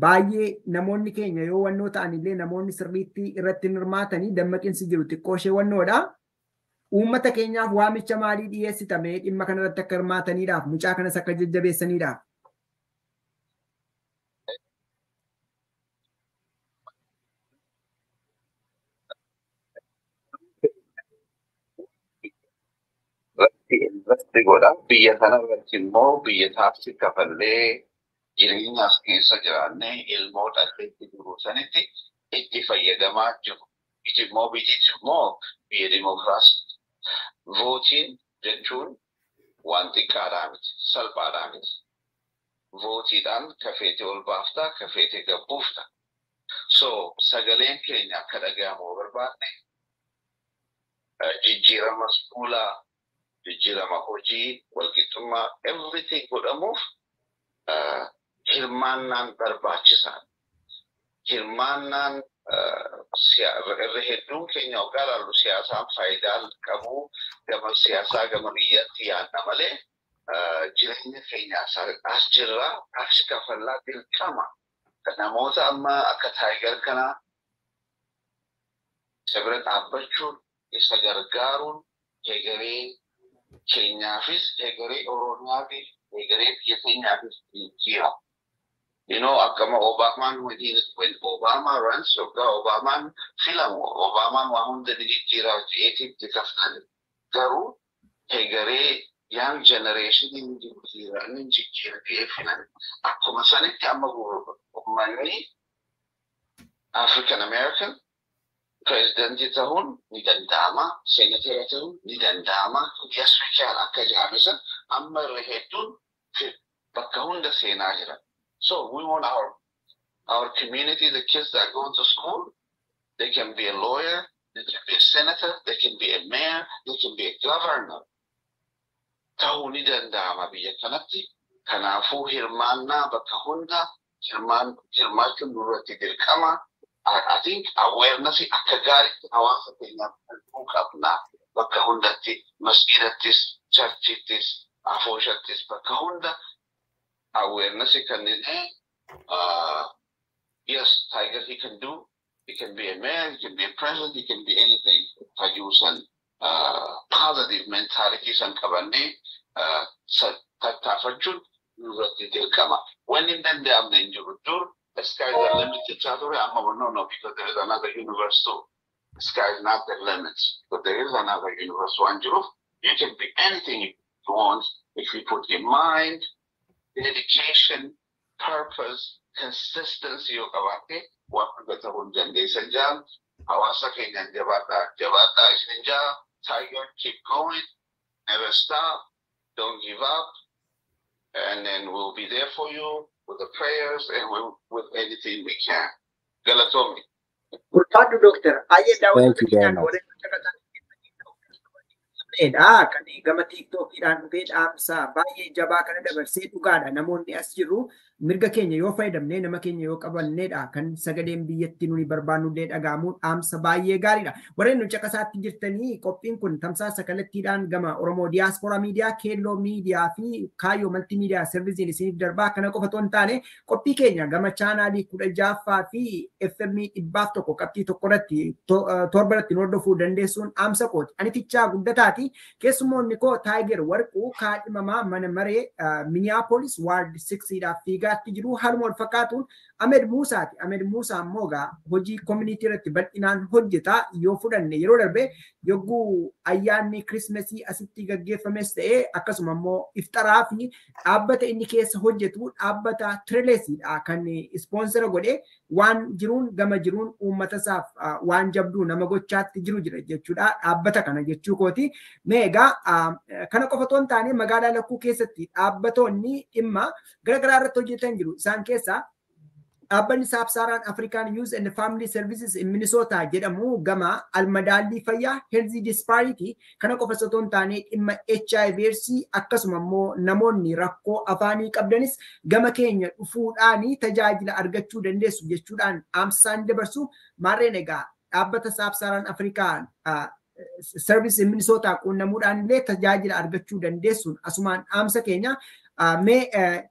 baay'ee namoonni keenya yoo wannoo ta'an illee namoonni sirriitti irratti hirmaatanii dammaqinsi jiru xiqqoo ishee wannoodha. Uummata keenyaaf waamicha maalii dhiyeessitame dhimma kanarratti akka hirmaataniidhaaf mucaa kanas akka jajjabeessaniidhaaf. Irratti godha. Biyya kana irratti immoo biyya taasisi kafallee jireenya as keessa jiraannee ilmoo dhalleetti jiru sanitti itti fayyadamaa jiru. Immoo biyyichi immoo biyya dimokiraasii. Vootiin jechuun waan xiqqaadhaa miti, salphaadhaa miti. Vootiidhaan kafeete ol baaftaa, kafeete gabbuufta. So sagaleen keenya akka dhagahamu barbaadne jijjiirama fuulaa jijjiirama hojii walqixxummaa everything godhamuuf hirmaannaan barbaachisaadha. Hirmaannaan irra hedduun keenya waggaa ilaallu siyaasaan faayidaa qabu gama siyaasaa gama biyyatti yaadna malee jireenya keenya as jirra taaksii kafallaa dirqama. Namoota amma akka taayigar kanaa isa bira dhaabbachuun isa gargaaruun egeree keenyaafis egeree Oromiyaafis egeree biyya keenyaafis jira. You know, akkama Obamaan when Obama runs, Obamaan filamu, Obamaan waa hunda ni jijjiira jeetiitti kaftan. Garuu egeree young generation ni jijjiira ta'ee filan. Akkuma sanitti amma uummanni African American Presidenti ta'uun ni danda'ama, Senatera ta'uun ni danda'ama, yes we can akka jaamisan amma irra hedduun bakka hunda seenaa jira. So we want our community, the kids that go to school, they can be a lawyer, they can be a senator, they can be a mayor, they can be a governor. Ta'uu ni danda'ama biyya kanatti. Kanaafuu hirmaannaa bakka hunda hirmaachuun nurratti dirqama. I think awareness akka gaariitti hawaasa keenyaaf kennuu qabna. Bakka hundatti masjiidattis, charchittis, afooshattis bakka hunda awareness kanneen yes, Tiger, he can do. He can be a mayor, he can be a president, he can be anything. Tajusan positive mentality san kabane tattafachun nurratti dirqama. When in then they are in Jurudur, the skies are limited. No, because there is another universe too. The sky is not the limits, but there is another universe. One Juruf, you can be anything you want if you put your mind, dedication, purpose, consistency of Kawake, what we got on Jande Sanjam, Awasaki and Jabata Isninja, Tiger, keep going, never stop, don't give up, and then we'll be there for you with the prayers and with anything we can. Galatomi. Ulfaatu Doctor, ayee Thank you very much. kan gama TikTokidhaan dhufee dhaamsa baay'ee jabaa kana dabarsee dhugaadha. Namoonni as jiru mirga keenya yoo fayyadamne nama keenya yoo qabannedha kan sagaleen biyyatti nuni barbaannullee dhagaamuun dhaamsa baay'ee gaariidha. Warreen nu caqasaatti jirtanii qophiin kun tamsaasa kallattiidhaan gama Oromoo Diaspora Miidiyaa, Keelloo Miidiyaa fi Kaayyoo Maltii Miidiyaa Serviziin isiniif darbaa kana qofa otoo hin taane qophii keenya gama chaanaalii 16ffaa fi FM 101 qabxii tokkorratti torbarratti hordofuu dandeessuun dhaamsa kooti. Ani tichaa guddataati. Keessumoonni koo Tiger Worku kaadhimamaa mana maree Minneapolis Ward-6 dhaaf fiigaatti jiru haaluma wal fakkaatuun Ahmed Musaati. Ahmed Musa ammoo hojii community irratti bal'inaan hojjeta. Yoo fudhanne yeroo darbe yogguu ayyaanni Christmasii asitti gaggeeffames ta'ee akkasuma ammoo iftaraa fi dhaabbata inni keessa hojjetu dhaabbata Trelesiidha kan sponsora godhee waan jiruun gama jiruun uummata isaaf waan jabduu nama gochaatti jiru jira jechuudha. Dhaabbata kana jechuu kooti. Meegaa kana qofa otoo hin taane magaalaa lakkuu keessatti dhaabbatoonni dhimma garagaraa irratti hojjetan jiru. Isaan keessaa dhaabbanni Sub-Saharan African Youth and Family Services in Minnesota jedhamu gama almadaalii fayyaa health disparity kana qofa otoo hin taane dhimma HIV/AIDS akkasuma immoo namoonni rakkoo afaanii qabdanis gama keenya dhufuudhaanii tajaajila argachuu dandeessu jechuudhaan dhaamsaan dabarsu. Maarreen egaa dhaabbata Sub-Saharan African Service in Minnesota qunnamuudhaan illee tajaajila argachuu dandeessuun asumaan dhaamsa keenya.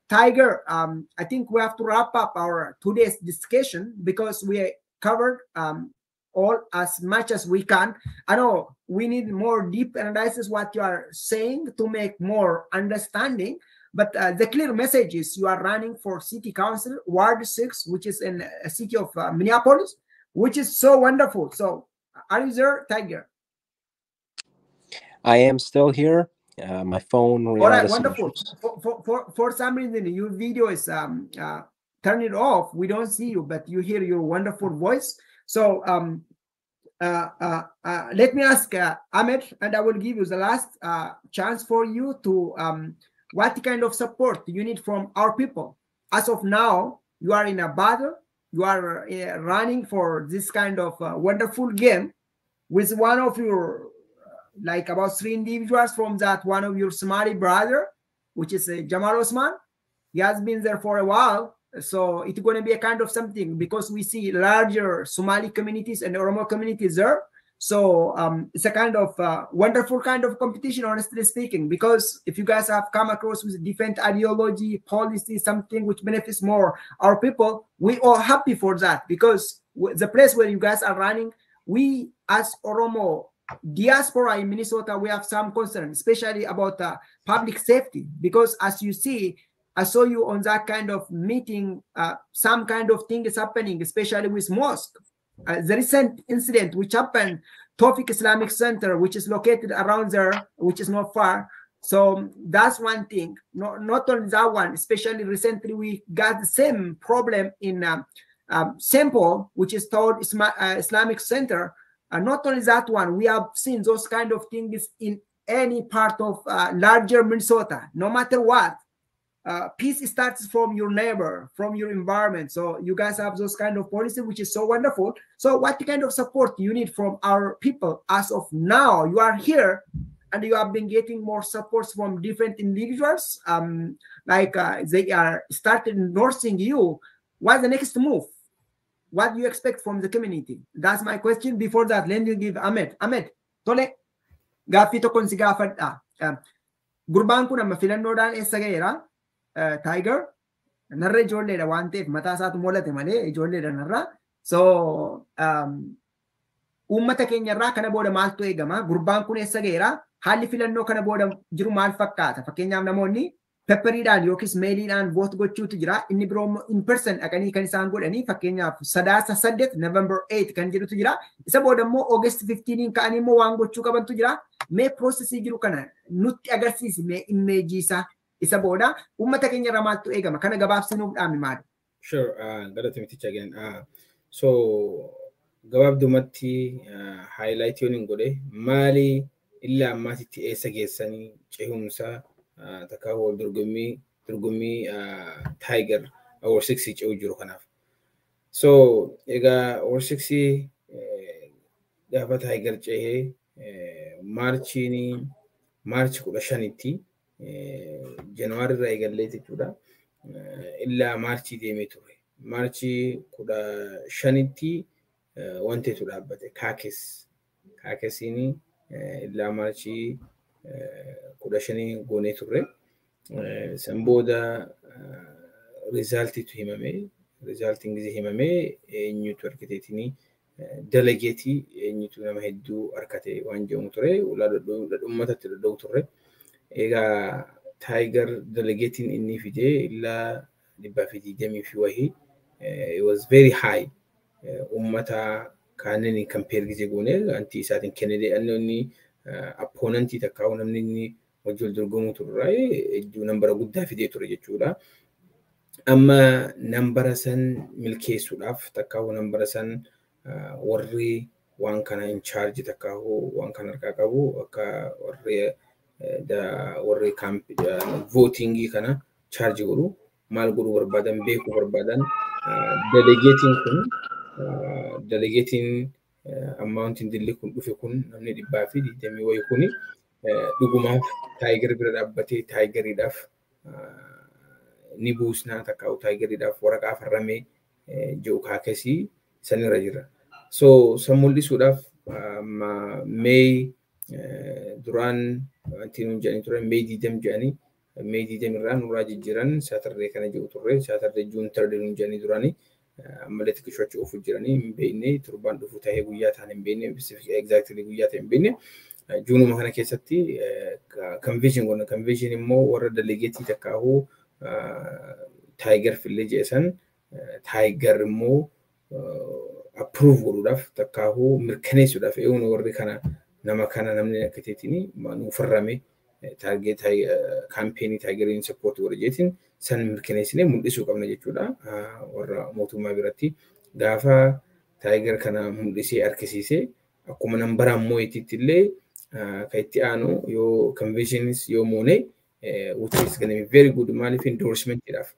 Tiger, I think we have to wrap up our today's discussion because we covered all as much as we can. I know we need more deep analysis what you are saying to make more understanding, but the clear message is you are running for city council, Ward-6, which is in the city of Minneapolis, which is so wonderful. So are you there, Tiger? I am still here. My phone. All right, wonderful. For some reason, your video is turn it off. We don't see you, but you hear your wonderful voice. So let me ask Ahmed, and I will give you the last chance for you to what kind of support you need from our people. As of now, you are in a battle. You are running for this kind of wonderful game with one of your like about 3 individuals from that one of your Somali brother, which is Jamal Osman. He has been there for a while. So it's going to be a kind of something because we see larger Somali communities and Oromo communities there. So it's a kind of wonderful kind of competition, honestly speaking, because if you guys have come across with different ideology, policy, something which benefits more our people, we are happy for that because the place where you guys are running, we as Oromo diaspora in Minnesota, we have some concern, especially about public safety, because as you see, I saw you on that kind of meeting, some kind of thing is happening, especially with mosque. The recent incident which happened, Tawfiq Islamic Center, which is located around there, which is not far. So that's one thing. Not only that one, especially recently we got the same problem in St. Paul, which is called Islamic Center. Not only that one, we have seen those kind of things in any part of larger Minnesota, no matter what. peace starts from your neighbor, from your environment. So you guys have those kind of policy, which is so wonderful. So what kind of support you need from our people as of now? You are here and you have been getting more supports from different individuals. They are started endorsing you. What's the next move? What do you expect from the community? That's my question. Before that, let me give Ahmed. Ahmed, tole, gaaffii tokkoon si gaafadha. Gurbaan kun amma filannoodhaan eessa ga'eera? Tiger, narra ijoolleedha waan ta'eef mataa isaatu mul'ate malee ijoolleedha narra. So, uummata keenyarraa kana booda maaltu eegama? Gurbaan kun eessa ga'eera? Haalli filannoo kana booda jiru maal fakkaata? Fakkeenyaaf namoonni pepperiidhaan yookiis meeliidhaan voot gochuutu jira. Inni biroo in person dhaqanii kan isaan godhanii fakkeenyaaf sadaasa 8 November 8 kan jedhutu jira. Isa booda immoo August 15 ka'anii immoo waan gochuu qabantu jira. Mee processii jiru kana nutti agarsiisi mee immeejii isaa isa booda uummata keenya irraa maaltu eegama? Kana gabaabsinuuf dhaami maali? Sure, galatamiticha again. So gabaabdumatti highlight yoon hin godhe maali illa ammaatitti eessa geessanii cehumsa takka wal dorgommii Tiger Ward-6 ce'uu jiru kanaaf. So egaa Ward-6 gaafa Tiger ce'ee Maarchi 15tti January irraa eegallee jechuudha. Illa Maarchi deemee ture. Maarchi 15tti wanteetu dhaabbate kaakesiin illa Maarchi 15 goonee ture. San booda riizaaltiitu himame. Riizaaltiin gisee himame eenyutu argateetiin delegeetii eenyutu nama hedduu harkate waan jedhamu ture. Uummatatti dhodha'u ture. Egaa Tiger delegeetiin inni fidee illa 120 fi wahii. It was very high. Uummata kanneen compare gisee goonee anti isaatiin kennedee annoonni opponentii takkaa'u namni inni wajjin dorgomuu turre hedduu nambara guddaa fidee ture jechuudha. Amma nambara san milkeessuudhaaf takkaa'u nambara san warri waan kana in charge takkaa'u waan kana harkaa qabu akka warri votingii kana charge godhu maal godhuu barbaadan beekuu barbaadan delegatiin ammountiin dilli kun dhufe kun namni 120 wayii kuni dhugumaaf Tiger bira dhaabbatee Tigeriidhaaf ni buusnaa takkaa'u Tigeriidhaaf waraqaa farramee jiru kaakesii sanirra jira. So san mul'isuudhaaf May duraan wanti nuun jedhanii ture May 20 jedhanii May 20 irraa nurraa jijjiiran Saturday kana jiru turre Saturday June 3 nuun jedhanii duraanii ammallee xiqqishachuu ofu jiranii hin beekne turbaan dhufu ta'ee guyyaa ta'an hin beekne exactly guyyaa ta'e hin beekne. Juunuma kana keessatti convention godhna. Convention immoo warra delegeetii takkaa'uu Tiger fillee jeesan Tiger immoo approve godhuudhaaf takkaa'uu mirkaneessuudhaaf eeguun warri kana nama kana namni akka ta'etiin nuuf farrame target campaign Tigeriin support godha jeetiin san mirkaneessinee mul'isuu qabna jechuudha. Warra mootummaa biratti gaafa Tiger kana mul'isee argisiisee akkuma nambara ammoo itti illee kaitti aanu yo conventions yo moone which is going to be very good malif endorsement idaf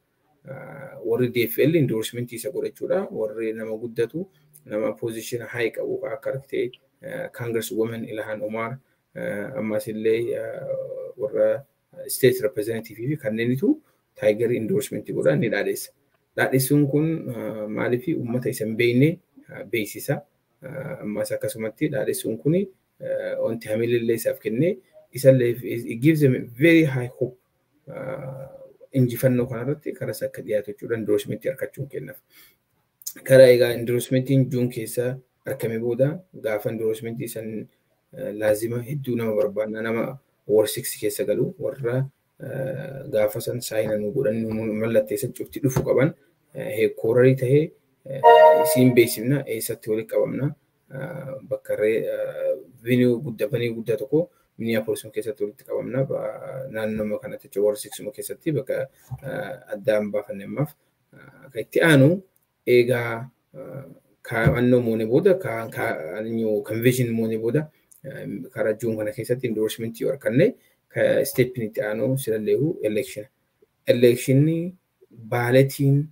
warri DFL endorsement isa godhachuudha warri nama guddatu nama position high qabu akka argite congresswoman Ilhan Omar ammas illee warra state representative fi kannenitu Tiger endorsement godhan ni dhaadheessa. Dhaadheessuun kun malif ummata isan beeyne beeksisa ammas akkasumatti dhaadheessuun kuni wanti hamillee isaaf kenne it gives them a very high hope injifannoo kanarratti karas akka dhiyaatu jechuudha endorsement argachuun kennaaf. Karaa egaa endorsement Juun keessa argame booda gaafa endorsement isan laazima hedduu nama barbaadna nama Ward-6 keessa galu warra gaafa san saayina nu godhan mallatteessan cufti dhufu qaban heekoorarii ta'ee isiin beeksifna eessatti walitti qabamna bakka venue guddaa tokko Minneapolis keessatti walitti qabamna naannoo kanatti Ward-6 keessatti bakka addaan baafanneemaaf akka itti aanu egaa kaa'annoo moone booda kaa'annoo convention moone booda karaa Juun kana keessatti endorsement yoo arganne step itti aanu silalleehu election election balloting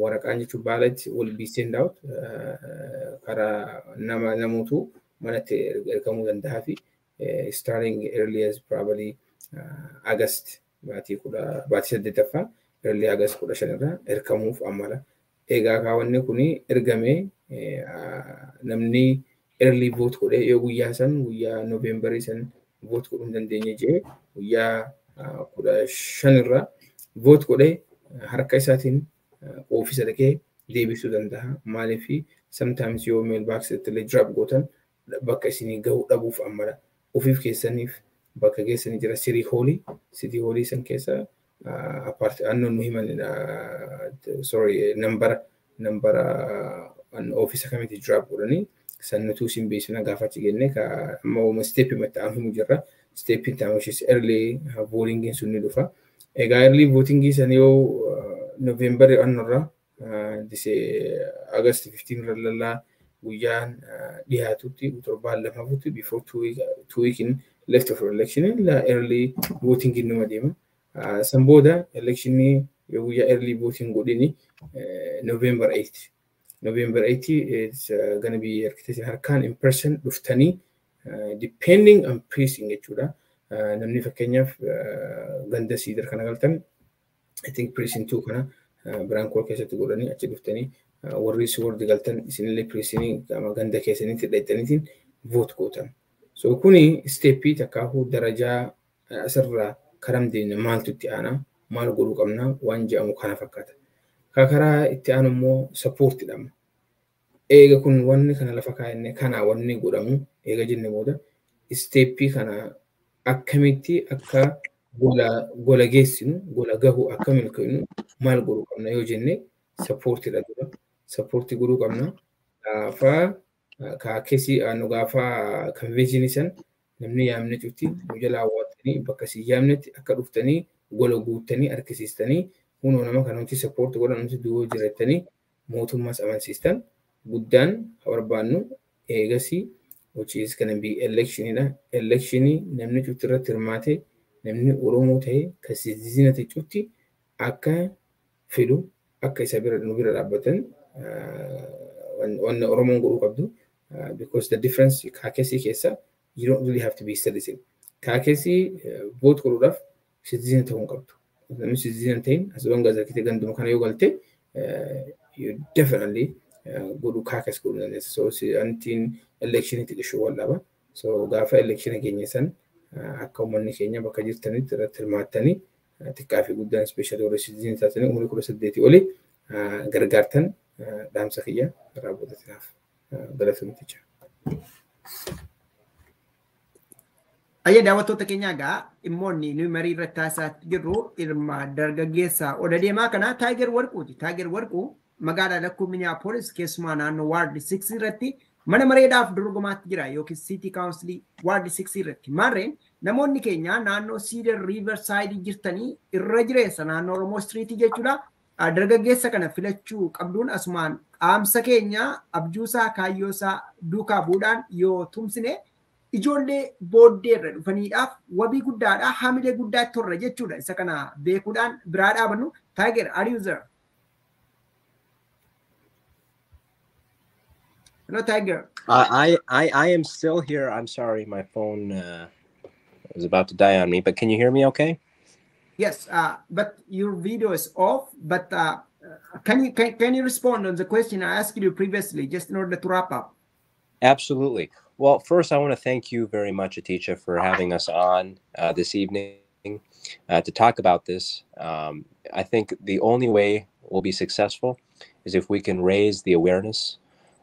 waraqaan jechuun ballot will be sent out karaa namoota manatti ergamuu danda'a fi starting early as probably August baatii 8ffaa early August 15 irraa ergamuuf amala. Egaa kaawwanni kun ergamee namni early vote godhee yoo guyyaa san guyyaa November san vote godhuu dandeenye jee guyyaa 15 irraa vote godhee harka isaatiin ofiisa dhaqee deebisuu danda'a. Maaliif sometimes yoo mailbox itti drop gootan bakka isinii gahuu dhabuuf amala. Ofiif keessaniif bakka keessanii jira city hall san keessa apart annoon himan sorry number office committee drop godhanii sannutu sin beesina gaafachi genne ka amma step itti aanu jirra. Step itti aanu is early voting sunni dhufa. Egaa early voting san yoo November annorra August 15 irra guyyaan dhiyaatutti torbaan lamafutti before 2 week in left of election la early voting numa deema. San booda election yoo guyyaa early voting godhini November 8. November 8 is going to be harkaan in person dhuftanii depending on precinct jechuudha. Namni fakkeenyaaf ganda Siidar kana galtan I think precinct 2 kana Biraankool keessatti godhanii achi dhuftanii warri Ward galtan isinillee precinct ganda keessanitti dhaqxaniitiin vote gootan. So kuni steppii takkaafuu darajaa asirraa karam deemna maaltu itti aanaa maal godhuu qabna waan jedhamu kana fakkaata. Karaa itti aanu immoo support jedhama. Eega kun wanni kana lafa kaa'enne kana wanni godhamu eega jenne booda steppii kana akkamitti akka gola geessinu gola gahu akkamiin ka'inu maal godhuu qabna yoo jenne support jedhama. Support godhuu qabna. Gaafa keessi aanu gaafa convention san namni yaamne cutti jalaa waatanii bakka si yaamnetti akka dhuftanii gola guuttanii argisiistanii hunoo nama kanuuti support godhan nuti du'oo jiraatanii mootummaas amansiistan guddaan barbaannu eegasi which is going to be election namni cutti irratti hirmaate namni Oromoo ta'e kan citizenate cutti akka fidu akka isa bira nu bira dhaabbatan wanna Oromoon godhuu qabdu because the difference kaakesii keessa you don't really have to be citizen. Kaakesii vote godhuudhaaf citizen ta'uu qabdu. Namni citizen ta'in as long as akite ganduma kana yoo galte you definitely godhuu kaakes godhuu dandeessa. So antiin election itti dhishuu wallaba. So gaafa election keenya san akka uummanni keenya bakka jirtanitti irratti hirmaattanii xiqqaa fi guddaan special warra citizen taatanii umurii 18 olii gargaartan dhaamsa kiyya irraa godhatinaaf galatamticha. Ayya daawwattoota keenya egaa dhimmoonni nuyi marii irratti taasisaa jirru dhimma dargaggeessa ODM kana Tiger Workuuti. Tiger Worku magaalaa lakkuu Minneapolis keessumaa naannoo Ward-6 irratti mana mareedhaaf dorgomaatti jira yookiin City Council Ward-6 irratti. Maarreen namoonni keenya naannoo Cedar Riverside jirtanii irra jireessa naannoo Oromoo Street jechuudha. Dargaggeessa kana filachuu qabduun asumaan qaamsa keenya abjuusaa kaayyoosaa duukaa buudhaan yoo tumsine ijoollee booddeerra dhufaniidhaaf wabii guddaadhaa hamilee guddaatti torra jechuudha. Isa kana beekuudhaan biraa dhaabannu. Tiger, are you there? Hello, Tiger. I am still here. I'm sorry, my phone was about to die on me, but can you hear me okay? Yes, but your video is off. But can you respond on the question I asked you previously, just in order to wrap up? Absolutely. Well, first, I want to thank you very much, Atisha, for having us on this evening to talk about this. I think the only way we'll be successful is if we can raise the awareness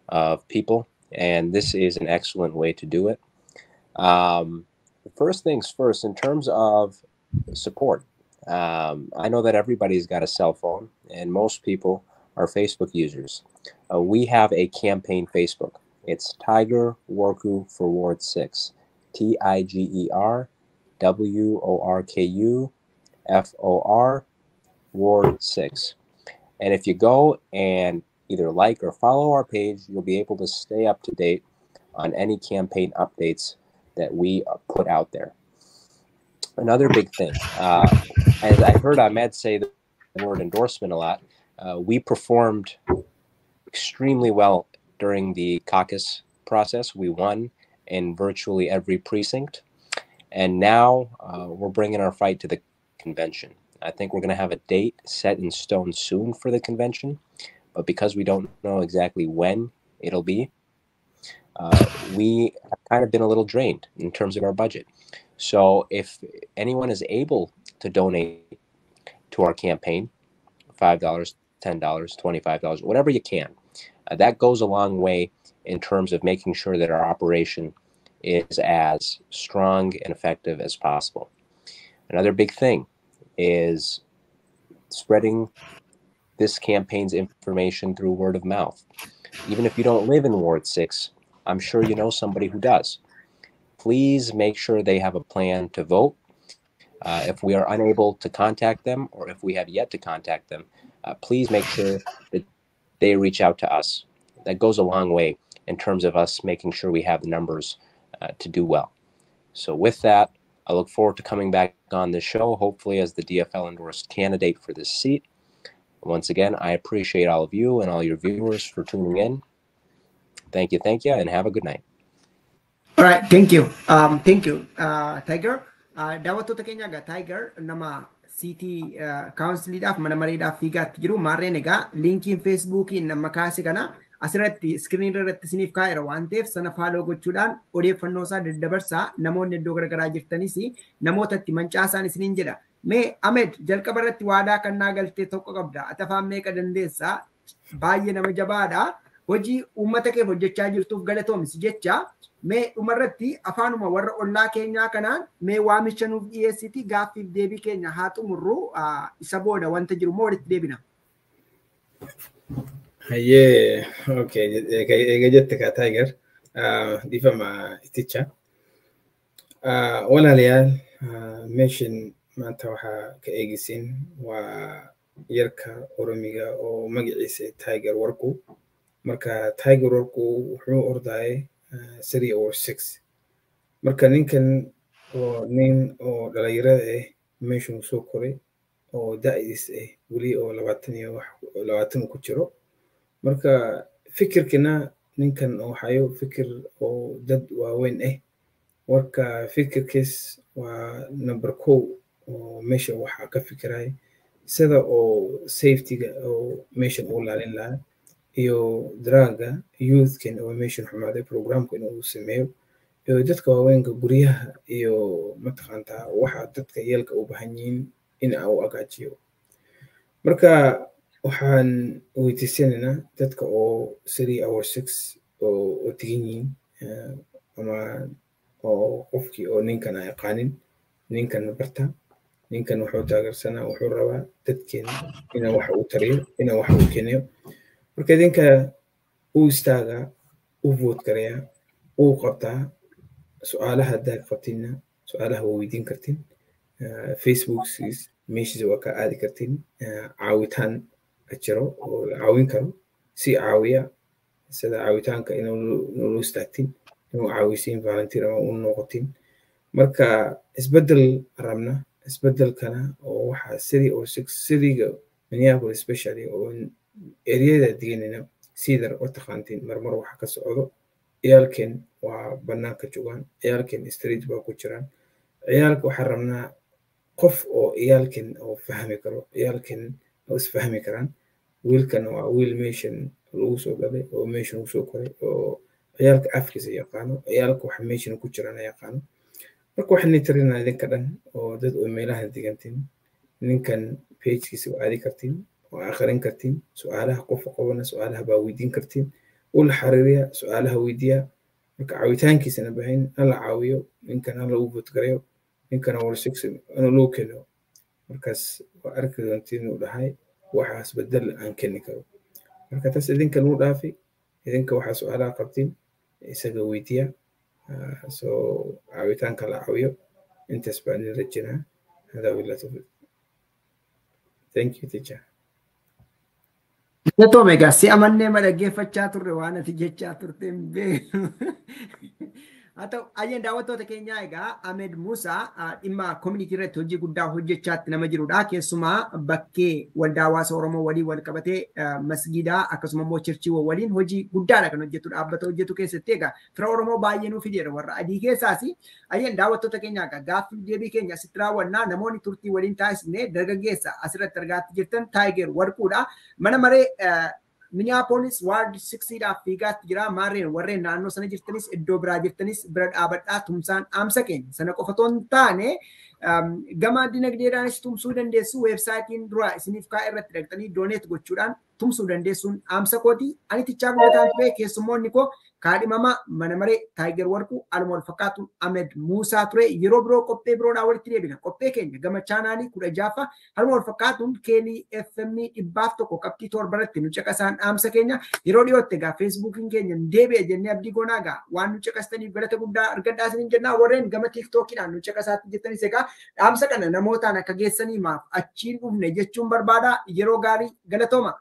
of people, and this is an excellent way to do it. First things first, in terms of support, I know that everybody's got a cell phone, and most people are Facebook users. We have a campaign Facebook. It's Tiger Worku for Ward-6, TIGERWORKU Ward-6. And if you go and either like or follow our page, you'll be able to stay up to date on any campaign updates that we put out there. Another big thing, as I heard Ahmed say the word endorsement a lot, we performed extremely well during the caucus process. We won in virtually every precinct. And now we're bringing our fight to the convention. I think we're going to have a date set in stone soon for the convention. But because we don't know exactly when it'll be, we have kind of been a little drained in terms of our budget. So if anyone is able to donate to our campaign, $5, $10, $25, whatever you can, that goes a long way in terms of making sure that our operation is as strong and effective as possible. Another big thing is spreading this campaign's information through word of mouth. Even if you don't live in Ward-6, I'm sure you know somebody who does. Please make sure they have a plan to vote. If we are unable to contact them, or if we have yet to contact them, please make sure that they reach out to us. That goes a long way in terms of us making sure we have the numbers to do well. So with that, I look forward to coming back on this show, hopefully as the DFL endorsed candidate for this seat. Once again, I appreciate all of you and all your viewers for tuning in. Thank you, and have a good night. All right, thank you, Tiger. Daawwattoota keenya egaa Tiger nama City Councilidhaaf mana mareedhaaf fiigaatti jiru maarreen egaa linkiin Facebookiin nama kaase kana asirratti iskiriinii irratti isiniif kaa'eera waan ta'eef sana faaloo gochuudhaan odeeffannoo isaa daddabarsaa namoonni iddoo garaagaraa jirtanis namootatti mancaasaan isiniin jedha. Mee Ahmed jalqaba irratti waadaa kan naa galtee tokko qabda. Ati afaan meeqa dandeessaa? Baay'ee nama jabaadha. Hojii uummata keef hojjechaa jirtuuf galatoomis jecha mee dhumarratti afaanuma warra ollaa keenyaa kanaan mee waamicha nuuf dhiyeessiti gaaffiif deebii keenya haa xumurru isa booda wanta jiru moo walitti deebina? Hayyee, okay, eega jette kaa Tiger, dhiifama iticha. Walaalayaal, meeshaan maanta waxaa ka eegisiin waa yarka Oromiga oo magaciisa Tiger Worku. Marka Tiger Worku wuxuu ordayay Ward-6. Marka ninkan oo nin oo dhalinyarada meeshan soo koray oo da'diis wali oo 20 ku jiro. Marka fikirkina ninkan oo hayo fikir oo dad waaweyn warka fikirkiis waa number 1 oo meesha waxa ka fikiray sida oo safety-ga oo meeshan u laalin lahaa iyo draga youth-kan oo meeshan xumaaday programka inuu sameeyo iyo dadka waaweynka guryaha iyo mataqaanta waxa dadka yeelka u baahan yihiin in uu agaajiyo. Marka waxaan weydiisanaynaa dadka oo Ward-6 oo tigin ama oo qofkii oo ninkan ay yaqaanin ninkan barta ninkan wuxuu taageersanaa wuxuu rabaa dadkeen inuu wax u tariyo inuu wax u keeno. Marka idinka uu istaaga uu vote gareeya uu qabtaa su'aalaha daad qabtina su'aalaha weydiin kartin Facebook-siis meeshiisa waa ka aadi kartin caawitaan ajiro oo caawin karo si caawiya sida caawitaanka inuu istaagtin inuu caawisiin volunteer ama uu noqotin. Marka isbedel rabna isbedelkana oo waxa sidii Minneapolis especially oo area deegaanina sidar oo taqaantiin marmar waxa ka socdo ciyaalkeen waa banaanka joogan ciyaalkeen street baa ku jiraan ciyaalka waxa rabnaa qof oo ciyaalkeen oo fahmi karo ciyaalkeen oo isfahmi karaan wiilkan waa wiil meeshan lagu soo galay oo meeshan uu soo koray oo ciyaalka afkiisa yaqaano ciyaalka waxa meeshan ku jiraan yaqaano. Marka waxaan tirinaa idinka dhan oo dad oo meelaha degantiin ninkan page-kiisa waa aadi kartiin oo akhrin kartiin su'aalaha qof qabana su'aalaha baa weydiin kartiin oo la xiriiriya su'aalaha weydiiya. Marka caawitaankiisana baahin la caawiyo ninkan la u vote gareeyo ninkan Ward-6 inuu loo keeno. Markaas waa arki doontiin uu dhahay waxaas bedel aan keeni karo. Marka taas idinka loo dhaafay idinka waxa su'aalaha qabtiin isaga weydiiya so caawitaanka la caawiyo intaas baan rajinaa. هذا ولا توفيق. Thank you teacher. Nato mega si amanne ma dhaggeeffachaa turre waan ati jechaa turte hin beeku. Atau ayyan daawwattoota keenyaa egaa Ahmed Musa dhimma community irratti hojii guddaa hojjechaatti nama jirudha. Keessumaa bakkee waldaa hawaasa Oromoo waliin wal qabatee masgiidaa akkasuma immoo chirchiiwwan waliin hojii guddaadha kan hojjetu dhaabbata hojjetu keessatti egaa fira Oromoo baay'ee nuuf fideera warra adii keessaas ayyan daawwattoota keenyaa egaa gaaffii deebii keenya asitti raawwannaa namoonni turtii waliin taasisne dargaggeessa asirratti argaatti jirtan Tiger Workuudha. Mana maree Minneapolis Ward-6 dhaaf fiigaatti jira maarreen warreen naannoo sana jirtanis iddoo biraa jirtanis bira dhaabadhaa tumsaan dhaamsa keenya sana qofatoon taane gama dinagdeedhaanis tumsuu dandeessu weebsaayitiin dura isiniif kaa'e irratti dhaqxanii dooneet gochuudhaan tumsuu dandeessuun dhaamsa kooti ani tichaa guddataan ture keessummoonni koo kaadhimama mana maree Tiger Worku aluma wal fakkaatu Ahmed Musa ture yeroo biroo qophee biroodhaa walitti deebina qophee keenya gama chaanaalii 16 aluma wal fakkaatuun keelii FM 100 qabxii torbarratti nu caqasaan dhaamsa keenya yeroo dhiyootti egaa feesbuukiin keenya deebi'e jennee abdii goonaa egaa waan nu caqastaniif galata guddaa argadhaa isiniin jennaa warreen gama tiiktookiidhaan nu caqasaatti jirtanis egaa dhaamsa kana namootaan akka geessanii maaf achiin dhufne jechuun barbaada yeroo gaarii galatooma.